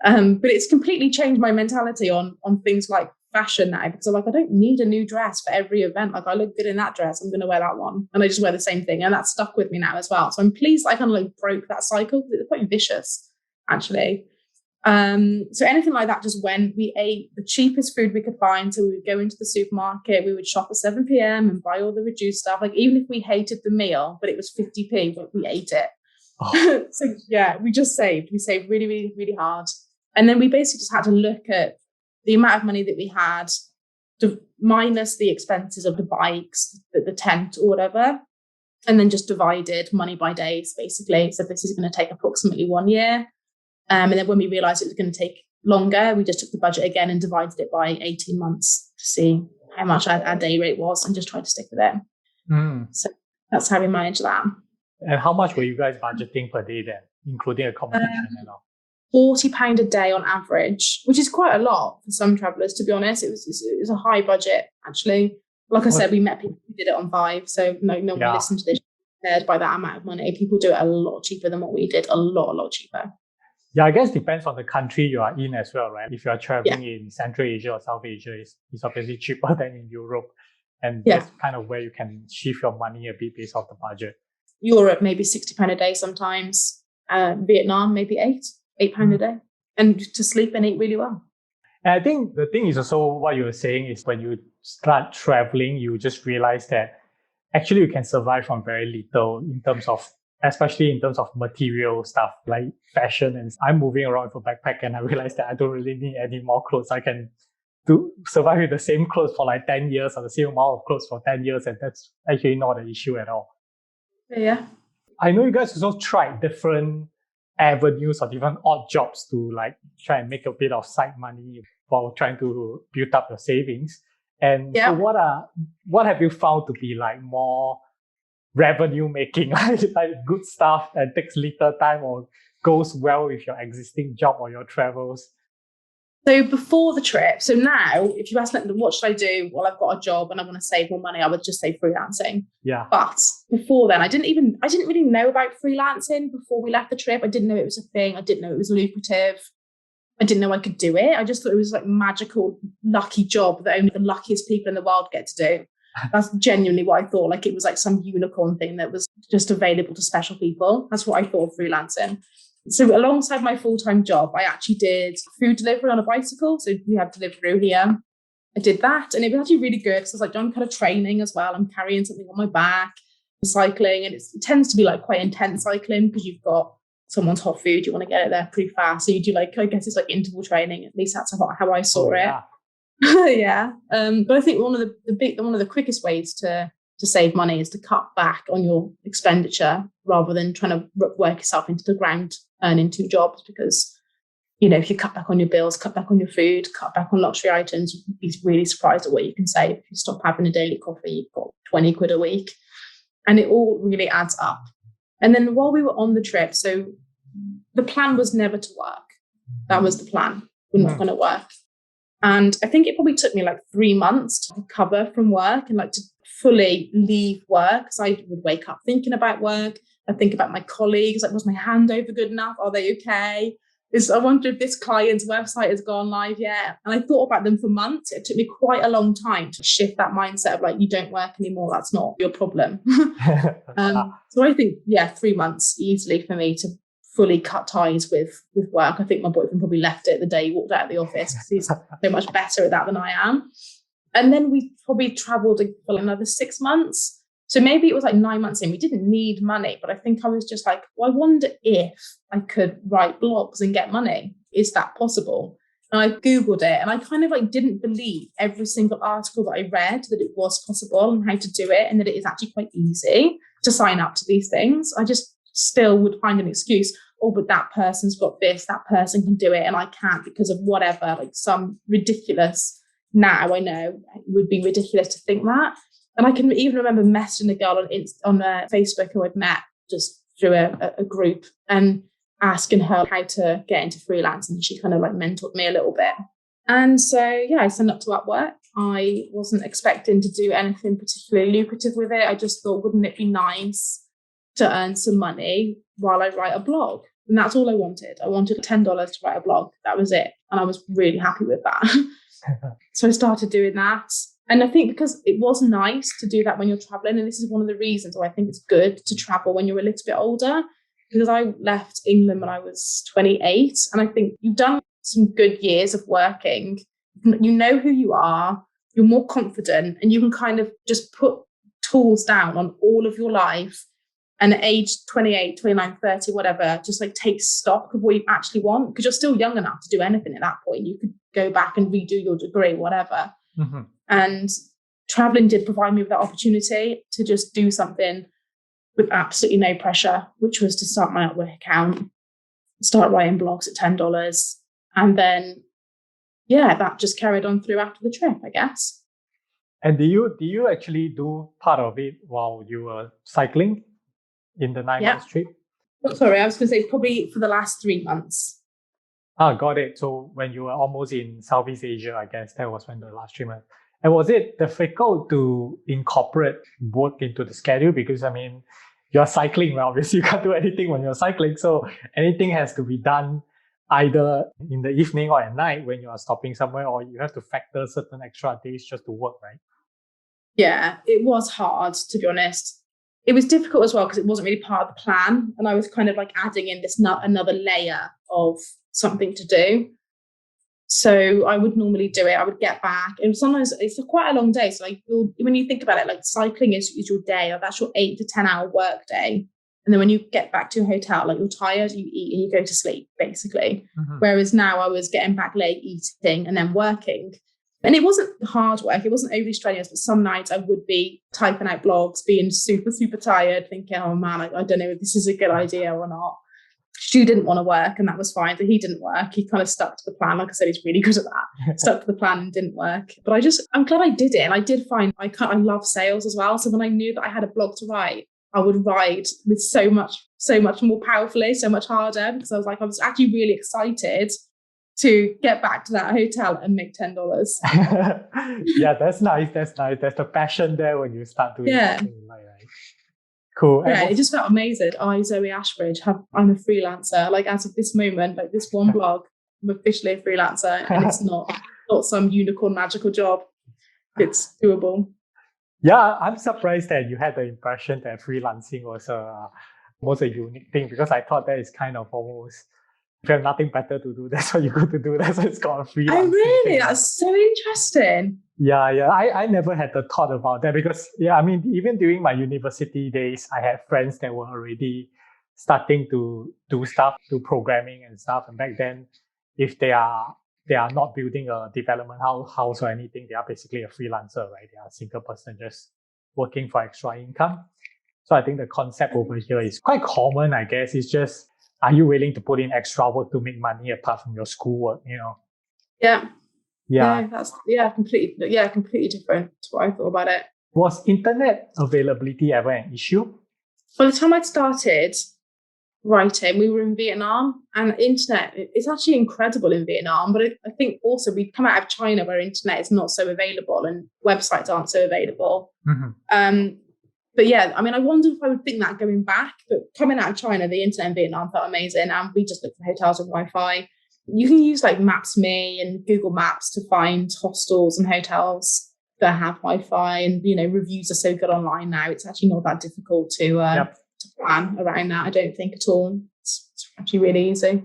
But it's completely changed my mentality on things like fashion now, because I'm like, I don't need a new dress for every event. Like I look good in that dress, I'm going to wear that one, and I just wear the same thing, and that's stuck with me now as well. So I'm pleased I kind of like broke that cycle, because it's quite vicious actually. So anything like that, just when we ate the cheapest food we could find, so we would go into the supermarket, we would shop at 7 p.m. and buy all the reduced stuff, like even if we hated the meal but it was 50p, but we ate it. So yeah, we saved really, really, really hard. And then we basically just had to look at the amount of money that we had minus the expenses of the bikes, the tent or whatever, and then just divided money by days, basically. So this is going to take approximately 1 year. And then when we realized it was going to take longer, we just took the budget again and divided it by 18 months to see how much our day rate was, and just tried to stick with it. So that's how we managed that. And how much were you guys budgeting per day then, including accommodation and all? £40 a day on average, which is quite a lot for some travellers, to be honest. It was a high budget, actually. Like I said, we met people who did it on Vive, so no one listened to this compared by that amount of money. People do it a lot cheaper than what we did, a lot cheaper. Yeah, I guess it depends on the country you are in as well, right? If you are traveling in Central Asia or South Asia, it's obviously cheaper than in Europe. And that's kind of where you can shift your money a bit based off the budget. Europe, maybe £60 a day sometimes. Vietnam, maybe £8 a day. And to sleep and eat really well. And I think the thing is also what you were saying is when you start traveling, you just realize that actually you can survive from very little especially in terms of material stuff like fashion. And I'm moving around with a backpack and I realized that I don't really need any more clothes. I can survive with the same clothes for like 10 years or the same amount of clothes for 10 years. And that's actually not an issue at all. Yeah. I know you guys also tried different avenues or different odd jobs to like try and make a bit of side money while trying to build up your savings. And so what have you found to be like more revenue making, like good stuff that takes little time or goes well with your existing job or your travels? So before the trip, so now if you ask me what should I do, well, I've got a job and I want to save more money, I would just say freelancing. Yeah. But before then, I didn't really know about freelancing before we left the trip. I didn't know it was a thing. I didn't know it was lucrative. I didn't know I could do it. I just thought it was like a magical, lucky job that only the luckiest people in the world get to do. That's genuinely what I thought. Like it was like some unicorn thing that was just available to special people. That's what I thought of freelancing. So alongside my full-time job, I actually did food delivery on a bicycle. So we have Deliveroo here. I did that and it was actually really good because I was like done kind of training as well. I'm carrying something on my back, cycling, and it tends to be like quite intense cycling because you've got someone's hot food, you want to get it there pretty fast. So you do like, I guess it's like interval training. At least that's how I saw it. Yeah. But I think one of the quickest ways to save money is to cut back on your expenditure rather than trying to work yourself into the ground earning two jobs, because if you cut back on your bills, cut back on your food, cut back on luxury items, you'd be really surprised at what you can save. If you stop having a daily coffee, you've got 20 quid a week, and it all really adds up. And then while we were on the trip, so the plan was never to work. That was the plan. We're not going to work. And I think it probably took me like 3 months to recover from work and like to fully leave work. Because I would wake up thinking about work. I think about my colleagues. Like, was my handover good enough? Are they okay? I wonder if this client's website has gone live yet. And I thought about them for months. It took me quite a long time to shift that mindset of like, you don't work anymore. That's not your problem. So I think, 3 months easily for me to fully cut ties with work. I think my boyfriend probably left it the day he walked out of the office because he's so much better at that than I am. And then we probably traveled for another 6 months. So maybe it was like 9 months in. We didn't need money, but I think I was just like, well, I wonder if I could write blogs and get money. Is that possible? And I Googled it, and I kind of like didn't believe every single article that I read that it was possible and how to do it, and that it is actually quite easy to sign up to these things. I just still would find an excuse. Oh, but that person's got this, that person can do it, and I can't because of whatever, like some ridiculous. Now I know it would be ridiculous to think that. And I can even remember messaging a girl on Facebook who I'd met just through a group and asking her how to get into freelance. And she kind of like mentored me a little bit. And so, I signed up to Upwork. I wasn't expecting to do anything particularly lucrative with it. I just thought, wouldn't it be nice to earn some money while I write a blog? And that's all I wanted. I wanted $10 to write a blog. That was it. And I was really happy with that. So I started doing that. And I think because it was nice to do that when you're traveling, and this is one of the reasons why I think it's good to travel when you're a little bit older, because I left England when I was 28. And I think you've done some good years of working. You know who you are, you're more confident, and you can kind of just put tools down on all of your life. And at age 28, 29, 30, whatever, just like take stock of what you actually want, because you're still young enough to do anything at that point. You could go back and redo your degree, whatever. Mm-hmm. And traveling did provide me with that opportunity to just do something with absolutely no pressure, which was to start my Upwork account, start writing blogs at $10. And then, that just carried on through after the trip, I guess. And do you actually do part of it while you were cycling in the 9 months trip? Oh, sorry, I was going to say probably for the last 3 months. Got it. So when you were almost in Southeast Asia, I guess that was when the last 3 months. And was it difficult to incorporate work into the schedule? Because, I mean, you're cycling, well, obviously you can't do anything when you're cycling. So anything has to be done either in the evening or at night when you are stopping somewhere, or you have to factor certain extra days just to work, right? Yeah, it was hard, to be honest. It was difficult as well because it wasn't really part of the plan. And I was kind of like adding in this another layer of something to do. So I would normally do it. I would get back, and sometimes it's quite a long day. So like when you think about it, like cycling is your day, or that's your 8 to 10 hour work day. And then when you get back to your hotel, like you're tired, you eat and you go to sleep, basically. Mm-hmm. Whereas now I was getting back late, eating, and then working. And it wasn't hard work. It wasn't overly strenuous, but some nights I would be typing out blogs, being super, super tired, thinking, oh man, I don't know if this is a good idea or not. Stu didn't want to work, and that was fine. But he didn't work. He kind of stuck to the plan. Like I said, he's really good at that. Stuck to the plan and didn't work. But I'm glad I did it. And I did find I love sales as well. So when I knew that I had a blog to write, I would write with so much more powerfully, so much harder, because I was actually really excited to get back to that hotel and make $10. Yeah, that's nice. That's nice. There's the passion there when you start doing something you like, right? Cool. Yeah, it just felt amazing. I, Zoe Ashbridge, I'm a freelancer. Like as of this moment, like this one blog, I'm officially a freelancer, and it's not some unicorn magical job. It's doable. Yeah, I'm surprised that you had the impression that freelancing was a unique thing, because I thought that is kind of almost, if you have nothing better to do, that's what you go to do. That's why it's called a freelancing. Oh, really? Thing. That's so interesting. Yeah. I never had the thought about that, because, I mean, even during my university days, I had friends that were already starting to do stuff, do programming and stuff. And back then, if they are not building a development house or anything, they are basically a freelancer, right? They are a single person just working for extra income. So I think the concept over here is quite common, I guess. It's just, are you willing to put in extra work to make money apart from your schoolwork, Yeah. Yeah. That's completely different to what I thought about it. Was internet availability ever an issue? By the time I'd started writing, we were in Vietnam, and internet, it's actually incredible in Vietnam, but I think also we'd come out of China where internet is not so available and websites aren't so available. But yeah, I mean, I wonder if I would think that going back, but coming out of China, the internet in Vietnam felt amazing, and we just looked for hotels with Wi-Fi. You can use like Maps.me and Google Maps to find hostels and hotels that have Wi-Fi, and reviews are so good online now. It's actually not that difficult to plan around that, I don't think at all. It's actually really easy.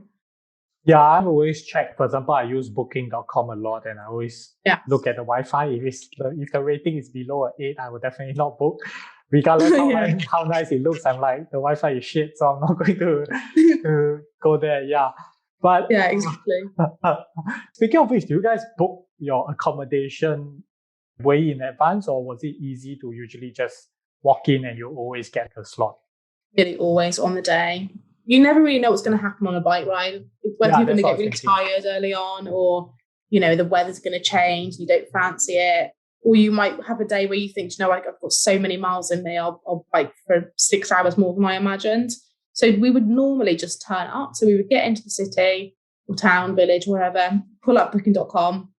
Yeah, I've always checked. For example, I use booking.com a lot, and I always look at the Wi-Fi. If the rating is below an 8, I will definitely not book. Regardless of how nice it looks, I'm like, the Wi-Fi is shit, so I'm not going to go there. Yeah. But yeah, exactly. Speaking of which, do you guys book your accommodation way in advance, or was it easy to usually just walk in and you always get a slot? Nearly always on the day. You never really know what's going to happen on a bike ride. Whether you're going to get really tired early on, or the weather's going to change, you don't fancy it, or you might have a day where you think, I've got so many miles in me, I'll bike for 6 hours more than I imagined. So we would normally just turn up. So we would get into the city or town, village, wherever, pull up booking.com,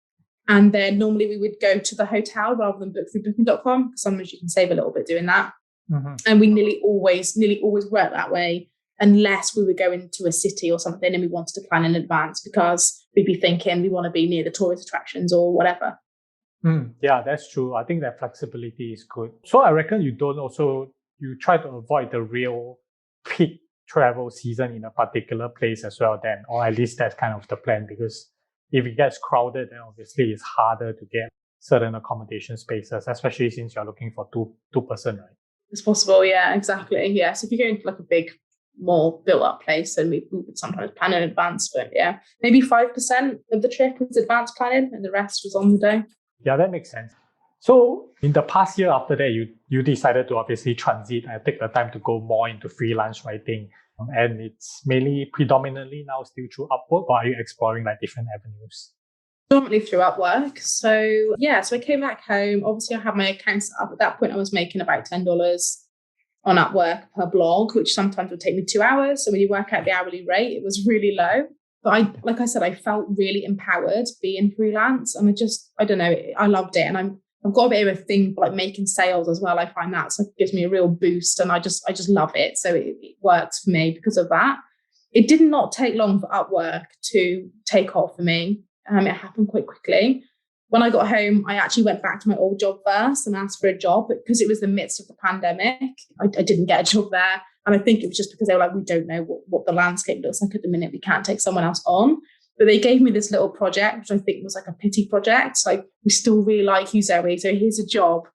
and then normally we would go to the hotel rather than book through booking.com, because sometimes you can save a little bit doing that. And we nearly always work that way, unless we were going to a city or something and we wanted to plan in advance, because we'd be thinking we want to be near the tourist attractions or whatever. Yeah, that's true. I think that flexibility is good. So I reckon you try to avoid the real peak travel season in a particular place as well then, or at least that's kind of the plan, because if it gets crowded, then obviously it's harder to get certain accommodation spaces, especially since you're looking for two person, right? It's possible, yeah, exactly. Yeah, so if you go into like a big, more built-up place, then we would sometimes plan in advance. But yeah, maybe 5% of the trip was advanced planning, and the rest was on the day. Yeah, that makes sense. So in the past year after that, you decided to obviously transit and take the time to go more into freelance writing, and it's predominantly now still through Upwork, or are you exploring like different avenues? Predominantly through Upwork. So I came back home. Obviously, I had my account set up. At that point, I was making about $10 on Upwork per blog, which sometimes would take me 2 hours. So when you work out the hourly rate, it was really low. But like I said, I felt really empowered being freelance, and I don't know, I loved it. And I've got a bit of a thing for like making sales as well. I find that so it gives me a real boost, and I just love it. So it works for me because of that. It did not take long for Upwork to take off for me. It happened quite quickly. When I got home, I actually went back to my old job first and asked for a job, because it was the midst of the pandemic. I didn't get a job there. And I think it was just because they were like, we don't know what the landscape looks like at the minute. We can't take someone else on. But they gave me this little project, which I think was like a pity project. Like, we still really like you, Zoe, so here's a job.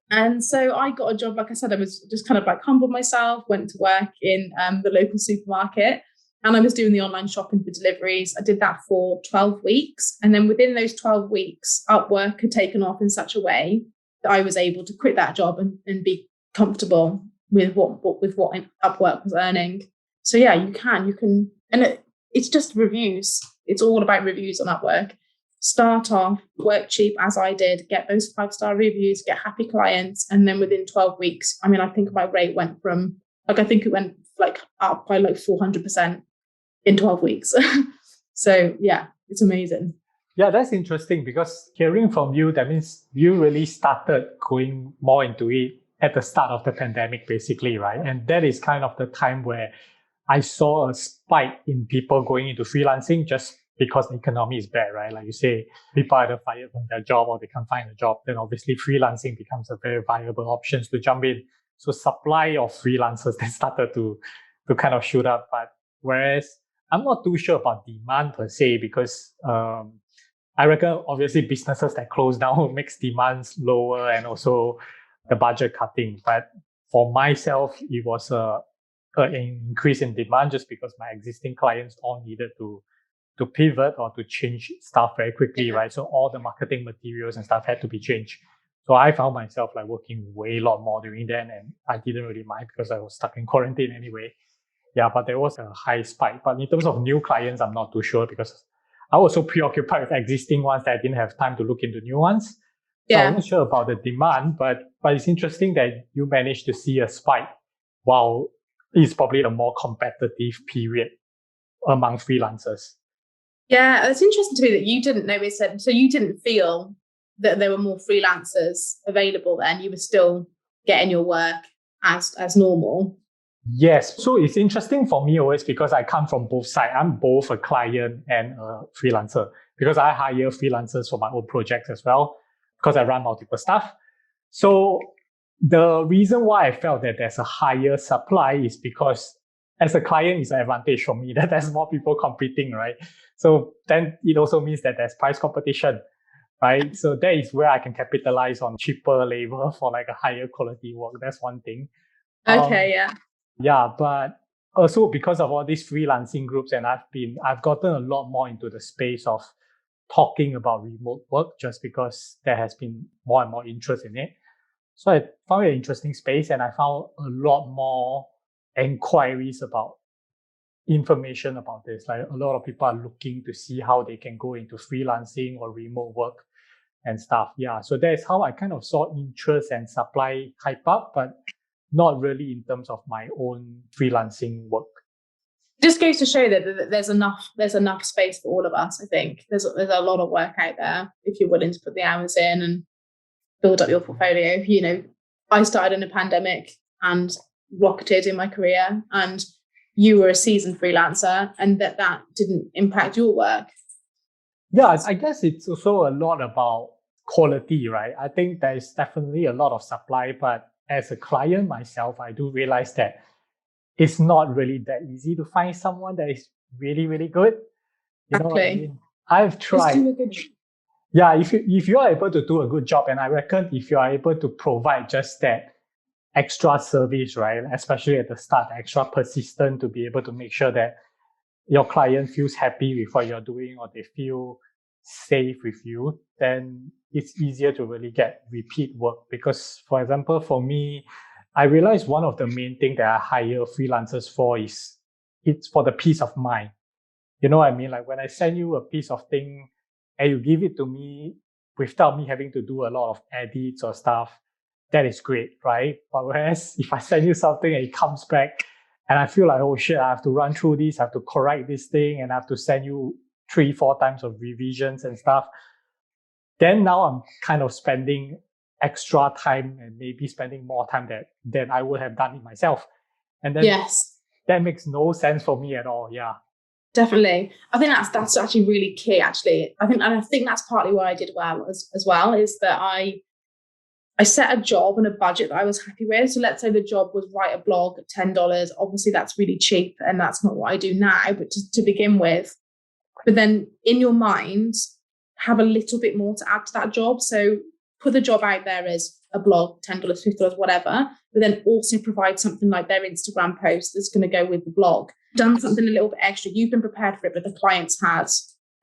And so I got a job. Like I said, I was just kind of like humbled myself, went to work in the local supermarket. And I was doing the online shopping for deliveries. I did that for 12 weeks. And then within those 12 weeks, Upwork had taken off in such a way that I was able to quit that job and be comfortable with what Upwork was earning. So yeah, you can, and it's just reviews. It's all about reviews on Upwork. Start off, work cheap as I did, get those 5-star reviews, get happy clients. And then within 12 weeks, I mean, I think my rate went from, up by 400%. In 12 weeks. So yeah, it's amazing. Yeah, that's interesting, because hearing from you, that means you really started going more into it at the start of the pandemic, basically, right? And that is kind of the time where I saw a spike in people going into freelancing just because the economy is bad, right? Like you say, people either fired from their job or they can't find a job. Then obviously freelancing becomes a very viable option to jump in. So supply of freelancers then started to kind of shoot up. But whereas I'm not too sure about demand per se, because I reckon obviously businesses that close down makes demands lower, and also the budget cutting. But for myself, it was an increase in demand just because my existing clients all needed to pivot or to change stuff very quickly, right? So all the marketing materials and stuff had to be changed. So I found myself like working way a lot more during then, and I didn't really mind because I was stuck in quarantine anyway. Yeah, but there was a high spike. But in terms of new clients, I'm not too sure, because I was so preoccupied with existing ones that I didn't have time to look into new ones. So I'm not sure about the demand, but it's interesting that you managed to see a spike while it's probably the more competitive period among freelancers. Yeah, it's interesting to me that you didn't notice it. So you didn't feel that there were more freelancers available then. You were still getting your work as normal. Yes. So it's interesting for me always because I come from both sides. I'm both a client and a freelancer because I hire freelancers for my own projects as well because I run multiple stuff. So the reason why I felt that there's a higher supply is because as a client, it's an advantage for me that there's more people competing, right? So then it also means that there's price competition, right? So that is where I can capitalize on cheaper labor for like a higher quality work. That's one thing. Okay, yeah. Yeah, but also because of all these freelancing groups, and I've gotten a lot more into the space of talking about remote work just because there has been more and more interest in it. So I found it an interesting space, and I found a lot more inquiries about information about this. Like a lot of people are looking to see how they can go into freelancing or remote work and stuff. Yeah, so that's how I kind of saw interest and supply hype up, but not really in terms of my own freelancing work. Just goes to show that there's enough space for all of us. I think there's a lot of work out there if you're willing to put the hours in and build up your portfolio. You know, I started in a pandemic and rocketed in my career, and you were a seasoned freelancer, and that didn't impact your work. Yeah, I guess it's also a lot about quality, right? I think there is definitely a lot of supply, but as a client myself, I do realize that it's not really that easy to find someone that is really, really good. You know what I mean? I've tried. Yeah, if you are able to do a good job, and I reckon if you are able to provide just that extra service, right, especially at the start, extra persistent to be able to make sure that your client feels happy with what you're doing or they feel safe with you, then it's easier to really get repeat work. Because, for example, for me, I realized one of the main things that I hire freelancers for is it's for the peace of mind. You know what I mean? Like when I send you a piece of thing and you give it to me without me having to do a lot of edits or stuff, that is great, right? But whereas if I send you something and it comes back and I feel like, oh shit, I have to run through this, I have to correct this thing, and I have to send you 3-4 times of revisions and stuff, then now I'm kind of spending extra time and maybe spending more time than I would have done it myself. And then that makes no sense for me at all. Yeah. Definitely. I think that's actually really key, actually. I think that's partly why I did well as well, is that I set a job and a budget that I was happy with. So let's say the job was write a blog at $10. Obviously, that's really cheap, and that's not what I do now, but to begin with. But then in your mind, have a little bit more to add to that job. So put the job out there as a blog, $10, $50, whatever, but then also provide something like their Instagram post that's going to go with the blog. Done something a little bit extra. You've been prepared for it, but the clients had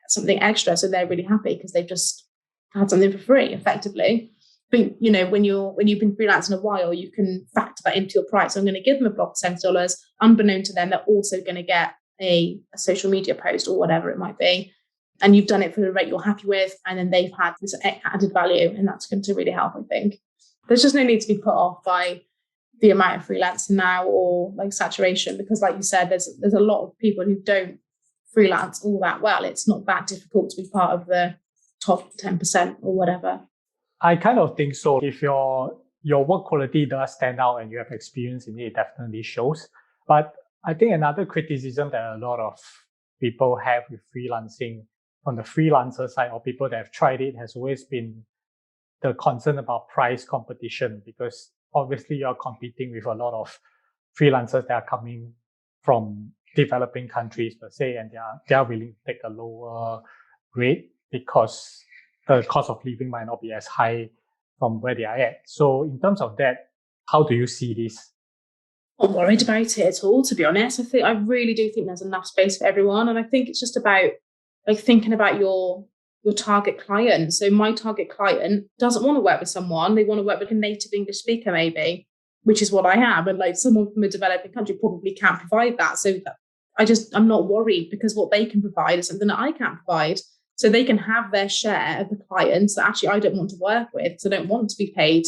something extra, so they're really happy because they've just had something for free, effectively. But you know, when you've been freelancing a while, you can factor that into your price. So I'm going to give them a blog for $10. Unbeknown to them, they're also going to get a social media post or whatever it might be. And you've done it for the rate you're happy with, and then they've had this added value, and that's going to really help, I think. There's just no need to be put off by the amount of freelancing now or like saturation, because like you said, there's a lot of people who don't freelance all that well. It's not that difficult to be part of the top 10% or whatever. I kind of think so. If your work quality does stand out and you have experience in it, it definitely shows. But I think another criticism that a lot of people have with freelancing on the freelancer side, or people that have tried it, has always been the concern about price competition, because obviously you're competing with a lot of freelancers that are coming from developing countries per se, and they are willing to take a lower rate because the cost of living might not be as high from where they are at. So in terms of that, how do you see this? I'm not worried about it at all, to be honest. I really do think there's enough space for everyone. And I think it's just about like thinking about your target client. So my target client doesn't want to work with someone. They want to work with a native English speaker, maybe, which is what I am. And like someone from a developing country probably can't provide that. So I'm not worried, because what they can provide is something that I can't provide. So they can have their share of the clients that actually I don't want to work with. So I don't want to be paid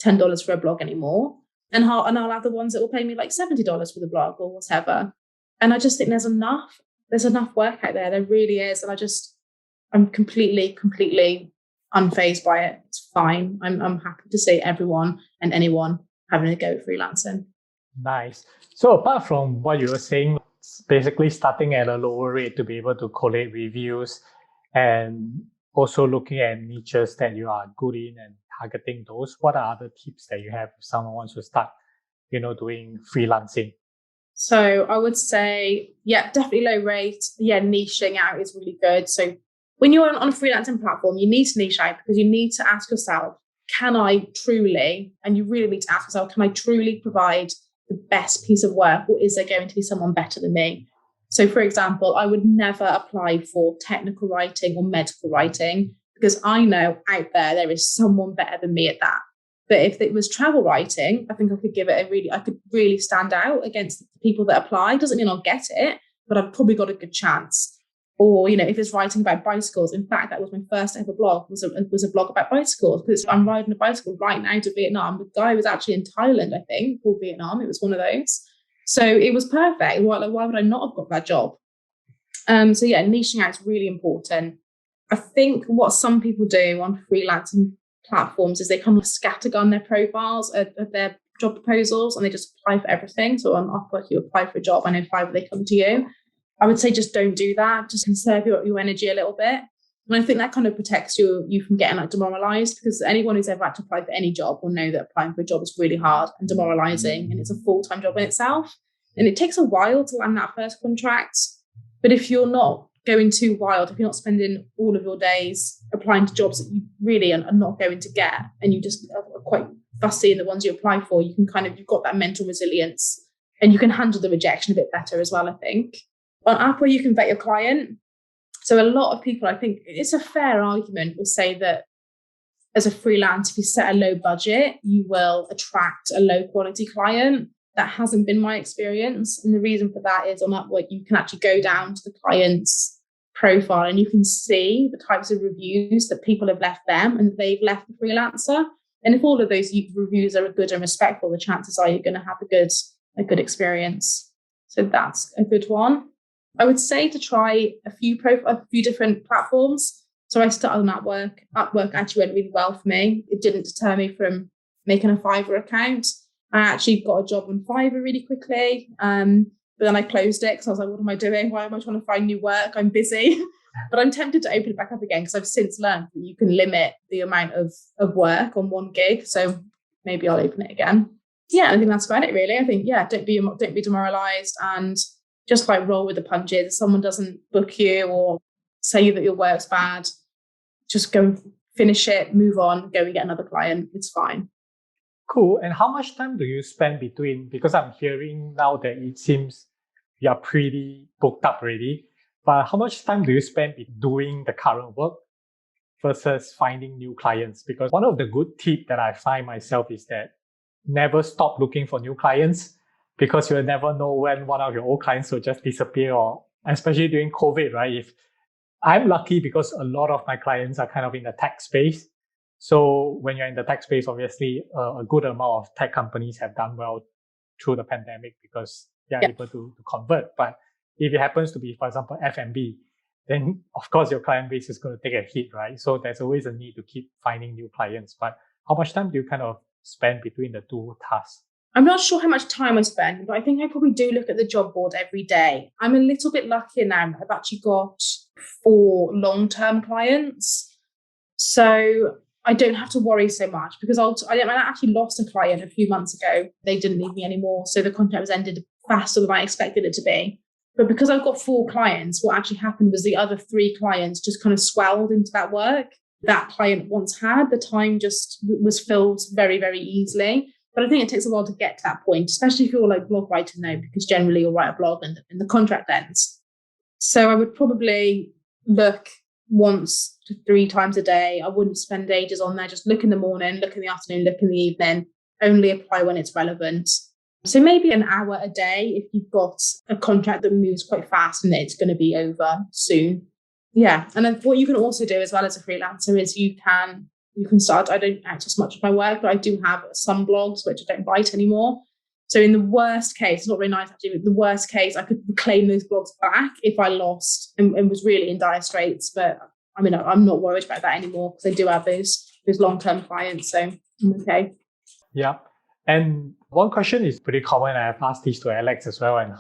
$10 for a blog anymore. And I'll have the ones that will pay me like $70 for the blog or whatever. And I just think there's enough work out there. There really is. And I'm completely unfazed by it. It's fine. I'm happy to see everyone and anyone having a go at freelancing. Nice. So apart from what you were saying, basically starting at a lower rate to be able to collate reviews and also looking at niches that you are good in and targeting those, what are other tips that you have if someone wants to start, doing freelancing? So I would say, definitely low rate. Niching out is really good. So when you're on a freelancing platform, you need to niche out because you need to ask yourself, can I truly, and you really need to ask yourself, can I truly provide the best piece of work, or is there going to be someone better than me? So for example, I would never apply for technical writing or medical writing because I know out there is someone better than me at that. But if it was travel writing, I think I could really stand out against the people that apply. Doesn't mean I'll get it, but I've probably got a good chance. Or, if it's writing about bicycles, in fact, that was my first ever blog, was a blog about bicycles, because I'm riding a bicycle right now to Vietnam. The guy was actually in Thailand, I think, or Vietnam. It was one of those. So it was perfect. Why would I not have got that job? Niching out is really important. I think what some people do on freelancing platforms is they kind of scattergun their profiles of their job proposals and they just apply for everything. So on Upwork, you apply for a job and in 5 they come to you. I would say just don't do that. Just conserve your energy a little bit. And I think that kind of protects you from getting demoralized, because anyone who's ever had to apply for any job will know that applying for a job is really hard and demoralizing, and it's a full-time job in itself. And it takes a while to land that first contract. But if you're not going too wild, if you're not spending all of your days applying to jobs that you really are not going to get, and you just are quite fussy in the ones you apply for, you've got that mental resilience and you can handle the rejection a bit better as well, I think. On Upwork, you can vet your client. So a lot of people, I think it's a fair argument, will say that as a freelance, if you set a low budget, you will attract a low quality client. That hasn't been my experience. And the reason for that is on Upwork, you can actually go down to the client's profile and you can see the types of reviews that people have left them and they've left the freelancer. And if all of those reviews are good and respectful, the chances are you're going to have a good experience. So that's a good one. I would say to try a few different platforms. So I started on Upwork. Upwork actually went really well for me. It didn't deter me from making a Fiverr account. I actually got a job on Fiverr really quickly. But then I closed it because I was like, what am I doing? Why am I trying to find new work? I'm busy. But I'm tempted to open it back up again because I've since learned that you can limit the amount of work on one gig. So maybe I'll open it again. Yeah, I think that's about it really. I think, don't be demoralized and just roll with the punches. If someone doesn't book you or say that your work's bad, just go and finish it, move on, go and get another client. It's fine. Cool. And how much time do you spend between, because I'm hearing now that it seems you are pretty booked up already, but how much time do you spend doing the current work versus finding new clients? Because one of the good tips that I find myself is that never stop looking for new clients, because you'll never know when one of your old clients will just disappear, or especially during COVID, right? If I'm lucky because a lot of my clients are kind of in the tech space. So when you're in the tech space, obviously a good amount of tech companies have done well through the pandemic because they are able to convert. But if it happens to be, for example, F&B, then of course your client base is going to take a hit, right? So there's always a need to keep finding new clients. But how much time do you kind of spend between the two tasks? I'm not sure how much time I spend, but I think I probably do look at the job board every day. I'm a little bit luckier now. I've actually got 4 long-term clients. So I don't have to worry so much because I actually lost a client a few months ago. They didn't need me anymore. So the contract was ended faster than I expected it to be. But because I've got 4 clients, what actually happened was the other 3 clients just kind of swelled into that work that client once had. The time just was filled very, very easily. But I think it takes a while to get to that point, especially if you're blog writing now, because generally you'll write a blog and the contract ends. So I would probably look once to 3 times a day. I wouldn't spend ages on there. Just look in the morning, look in the afternoon, look in the evening, only apply when it's relevant. So maybe an hour a day if you've got a contract that moves quite fast and it's going to be over soon. Yeah. And then what you can also do as well as a freelancer is you can you can start. I don't access much of my work, but I do have some blogs which I don't write anymore. So in the worst case, it's not very nice actually, but the worst case, I could reclaim those blogs back if I lost and was really in dire straits. But I mean, I'm not worried about that anymore because I do have those long-term clients. So I'm okay. Yeah. And one question is pretty common. I've asked this to Alex as well, and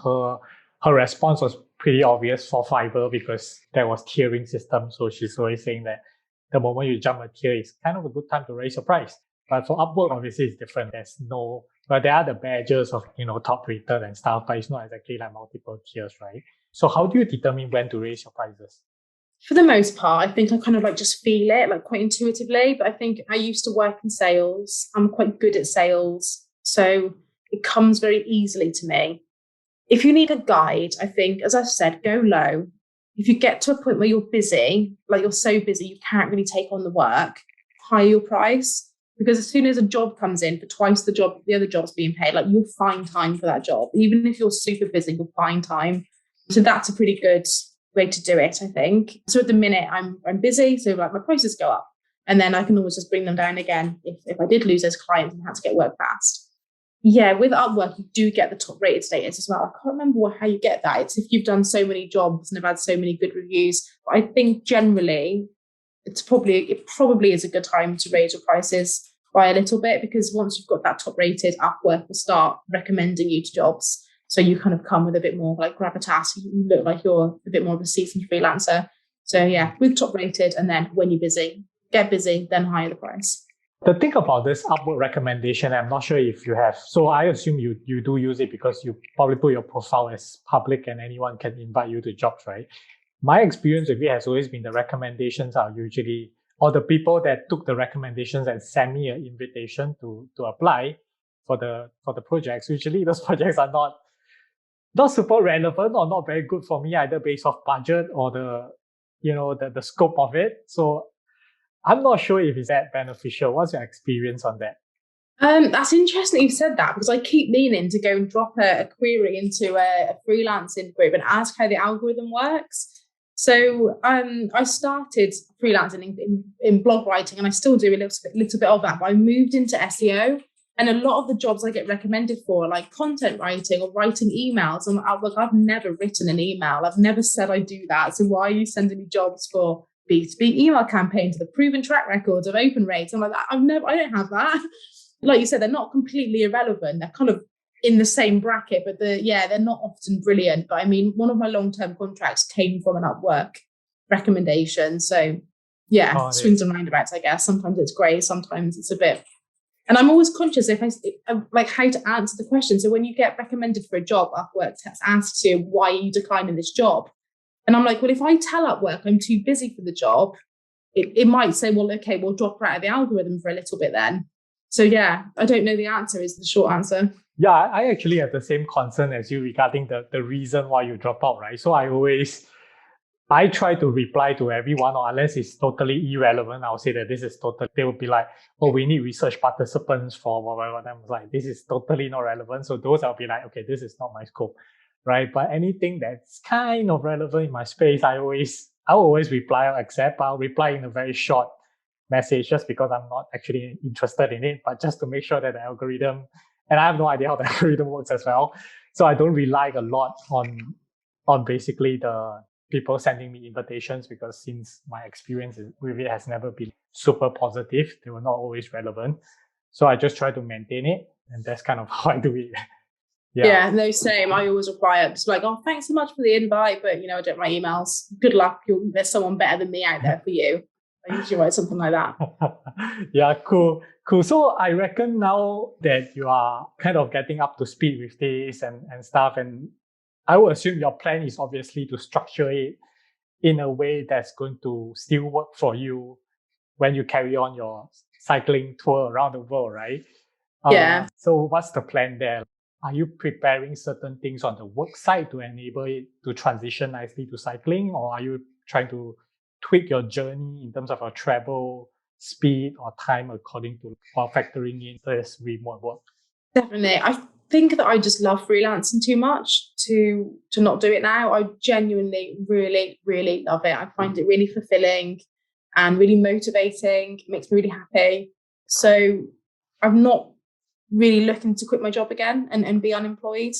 her response was pretty obvious for Fiverr because there was tiering system. So she's always saying that the moment you jump a tier, it's kind of a good time to raise your price. But for Upwork, obviously, it's different. But there are the badges of, top rated and stuff, but it's not exactly like multiple tiers, right? So how do you determine when to raise your prices? For the most part, I think I kind of just feel it, quite intuitively. But I think I used to work in sales. I'm quite good at sales. So it comes very easily to me. If you need a guide, I think, as I've said, go low. If you get to a point where you're busy, you're so busy, you can't really take on the work, higher your price. Because as soon as a job comes in for twice the other job's being paid, you'll find time for that job. Even if you're super busy, you'll find time. So that's a pretty good way to do it, I think. So at the minute I'm busy, so my prices go up. And then I can always just bring them down again if I did lose those clients and had to get work fast. Yeah, with Upwork, you do get the top rated status as well. I can't remember how you get that. It's if you've done so many jobs and have had so many good reviews. But I think generally it probably is a good time to raise your prices by a little bit, because once you've got that top rated, Upwork will start recommending you to jobs. So you kind of come with a bit more gravitas. You look like you're a bit more of a seasoned freelancer. So yeah, with top rated, and then when you're busy, get busy, then higher the price. The thing about this Upwork recommendation, I'm not sure if you have. So I assume you do use it because you probably put your profile as public and anyone can invite you to jobs, right? My experience with it has always been the recommendations are usually, or the people that took the recommendations and sent me an invitation to apply for the projects. Usually those projects are not super relevant or not very good for me, either based off budget or the scope of it. So I'm not sure if it's that beneficial. What's your experience on that? That's interesting that you've said that, because I keep meaning to go and drop a query into a freelancing group and ask how the algorithm works. So I started freelancing in blog writing, and I still do a little bit of that, but I moved into SEO. And a lot of the jobs I get recommended for are content writing or writing emails. And I've never written an email. I've never said I do that. So why are you sending me jobs for B2B email campaigns with a proven track record of open rates? I'm like, I don't have that. Like you said, they're not completely irrelevant. They're kind of in the same bracket, but they're not often brilliant. But I mean, one of my long-term contracts came from an Upwork recommendation. So yeah, swings and roundabouts, I guess. Sometimes it's great. Sometimes it's a bit. And I'm always conscious how to answer the question. So when you get recommended for a job, Upwork asks you, why are you declining this job? And I'm like, well, if I tell Upwork I'm too busy for the job, it might say, well, okay, we'll drop her out of the algorithm for a little bit then. So yeah, I don't know the answer is the short answer. Yeah, I actually have the same concern as you regarding the reason why you drop out, right? So I try to reply to everyone, or unless it's totally irrelevant, I'll say that this is totally, they will be like, oh, we need research participants for whatever. And I'm like, this is totally not relevant. So those I'll be like, okay, this is not my scope, right? But anything that's kind of relevant in my space, I'll always reply or accept. I'll reply in a very short message just because I'm not actually interested in it, but just to make sure that the algorithm, and I have no idea how the algorithm works as well. So I don't rely a lot on basically the people sending me invitations, because since my experience with it has never been super positive, they were not always relevant. So I just try to maintain it, and that's kind of how I do it. Yeah, no, same. I always reply up just oh, thanks so much for the invite, but I don't write emails. Good luck. There's someone better than me out there for you. I usually write something like that. Yeah, cool. So I reckon now that you are kind of getting up to speed with this and stuff, and I would assume your plan is obviously to structure it in a way that's going to still work for you when you carry on your cycling tour around the world, right? Yeah. So what's the plan there? Are you preparing certain things on the work side to enable it to transition nicely to cycling, or are you trying to tweak your journey in terms of your travel speed or time according to, or factoring in this remote work? Definitely. I think that I just love freelancing too much to not do it now. I genuinely really, really love it. I find it really fulfilling. and really motivating. It makes me really happy. So I'm not really looking to quit my job again and be unemployed.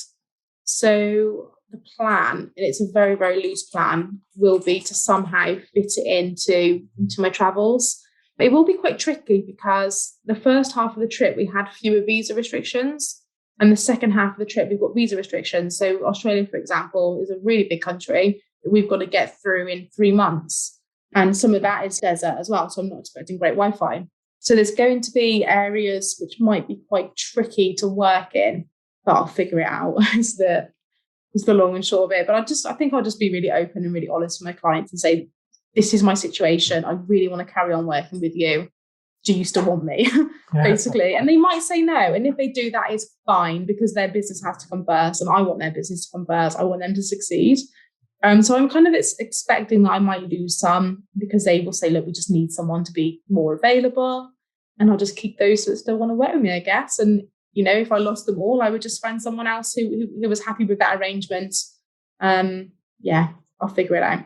So the plan, and it's a very, very loose plan, will be to somehow fit it into my travels. But it will be quite tricky because the first half of the trip, we had fewer visa restrictions. And the second half of the trip, we've got visa restrictions. So Australia, for example, is a really big country that we've got to get through in 3 months. And some of that is desert as well. So I'm not expecting great Wi-Fi. So there's going to be areas which might be quite tricky to work in, but I'll figure it out is the long and short of it. But I think I'll just be really open and really honest with my clients and say, this is my situation. I really want to carry on working with you. Do you still want me? Basically. And they might say no. And if they do, that is fine, because their business has to come first. And I want their business to come first. I want them to succeed. So I'm kind of expecting that I might lose some, because they will say, look, we just need someone to be more available. And I'll just keep those that still want to work with me, I guess. And, if I lost them all, I would just find someone else who was happy with that arrangement. I'll figure it out.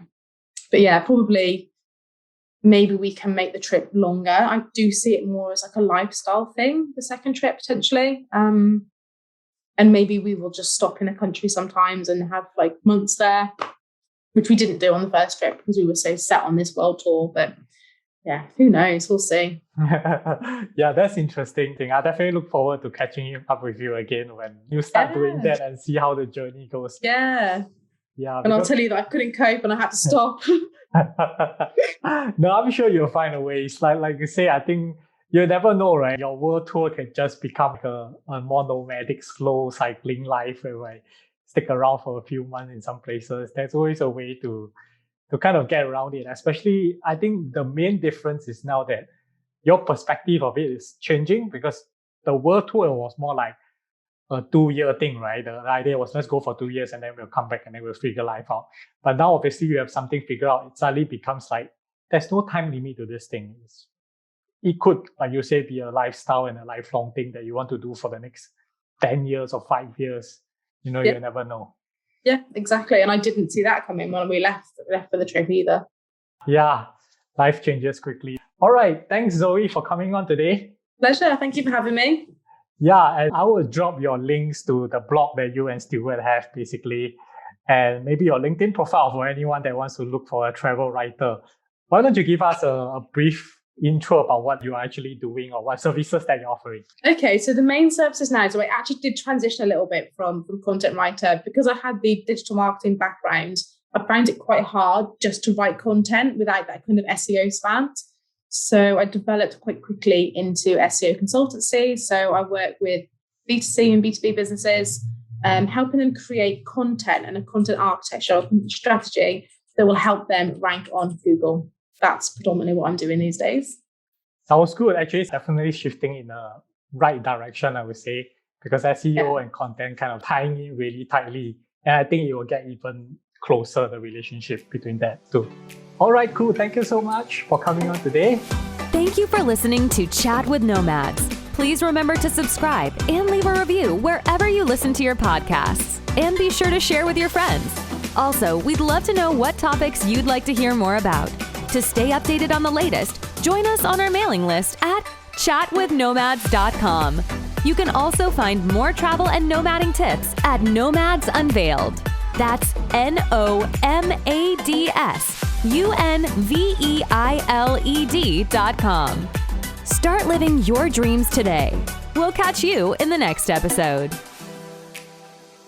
But yeah, probably maybe we can make the trip longer. I do see it more as like a lifestyle thing, the second trip potentially. And maybe we will just stop in a country sometimes and have like months there, which we didn't do on the first trip because we were so set on this world tour. But yeah, who knows? We'll see. Yeah, that's interesting thing. I definitely look forward to catching up with you again when you start doing that and see how the journey goes. Yeah. Yeah. And I'll tell you that I couldn't cope and I had to stop. No, I'm sure you'll find a way. It's like you say, I think you never know, right? Your world tour can just become a more nomadic, slow cycling life where I stick around for a few months in some places. There's always a way to kind of get around it. Especially, I think the main difference is now that your perspective of it is changing, because the world tour was more like a 2-year thing, right? The idea was, let's go for 2 years and then we'll come back and then we'll figure life out. But now obviously you have something figured out. It suddenly becomes like, there's no time limit to this thing. It could, like you say, be a lifestyle and a lifelong thing that you want to do for the next 10 years or 5 years. You never know. Yeah, exactly. And I didn't see that coming when we left for the trip either. Yeah, life changes quickly. All right. Thanks, Zoe, for coming on today. Pleasure. Thank you for having me. Yeah, and I will drop your links to the blog that you and Stuart have, basically, and maybe your LinkedIn profile for anyone that wants to look for a travel writer. Why don't you give us a brief intro about what you're actually doing or what services that you're offering? Okay, so the main services now, so I actually did transition a little bit from content writer because I had the digital marketing background. I found it quite hard just to write content without that kind of SEO slant. So I developed quite quickly into SEO consultancy. So I work with B2C and B2B businesses, helping them create content and a content architecture strategy that will help them rank on Google. That's predominantly what I'm doing these days. Sounds good. Actually, it's definitely shifting in the right direction, I would say, because SEO and content kind of tying in really tightly. And I think it will get even closer, the relationship between that too. All right, cool. Thank you so much for coming on today. Thank you for listening to Chat with Nomads. Please remember to subscribe and leave a review wherever you listen to your podcasts. And be sure to share with your friends. Also, we'd love to know what topics you'd like to hear more about. To stay updated on the latest, join us on our mailing list at chatwithnomads.com. You can also find more travel and nomading tips at Nomads Unveiled. That's NOMADSUNVEILED.com. Start living your dreams today. We'll catch you in the next episode.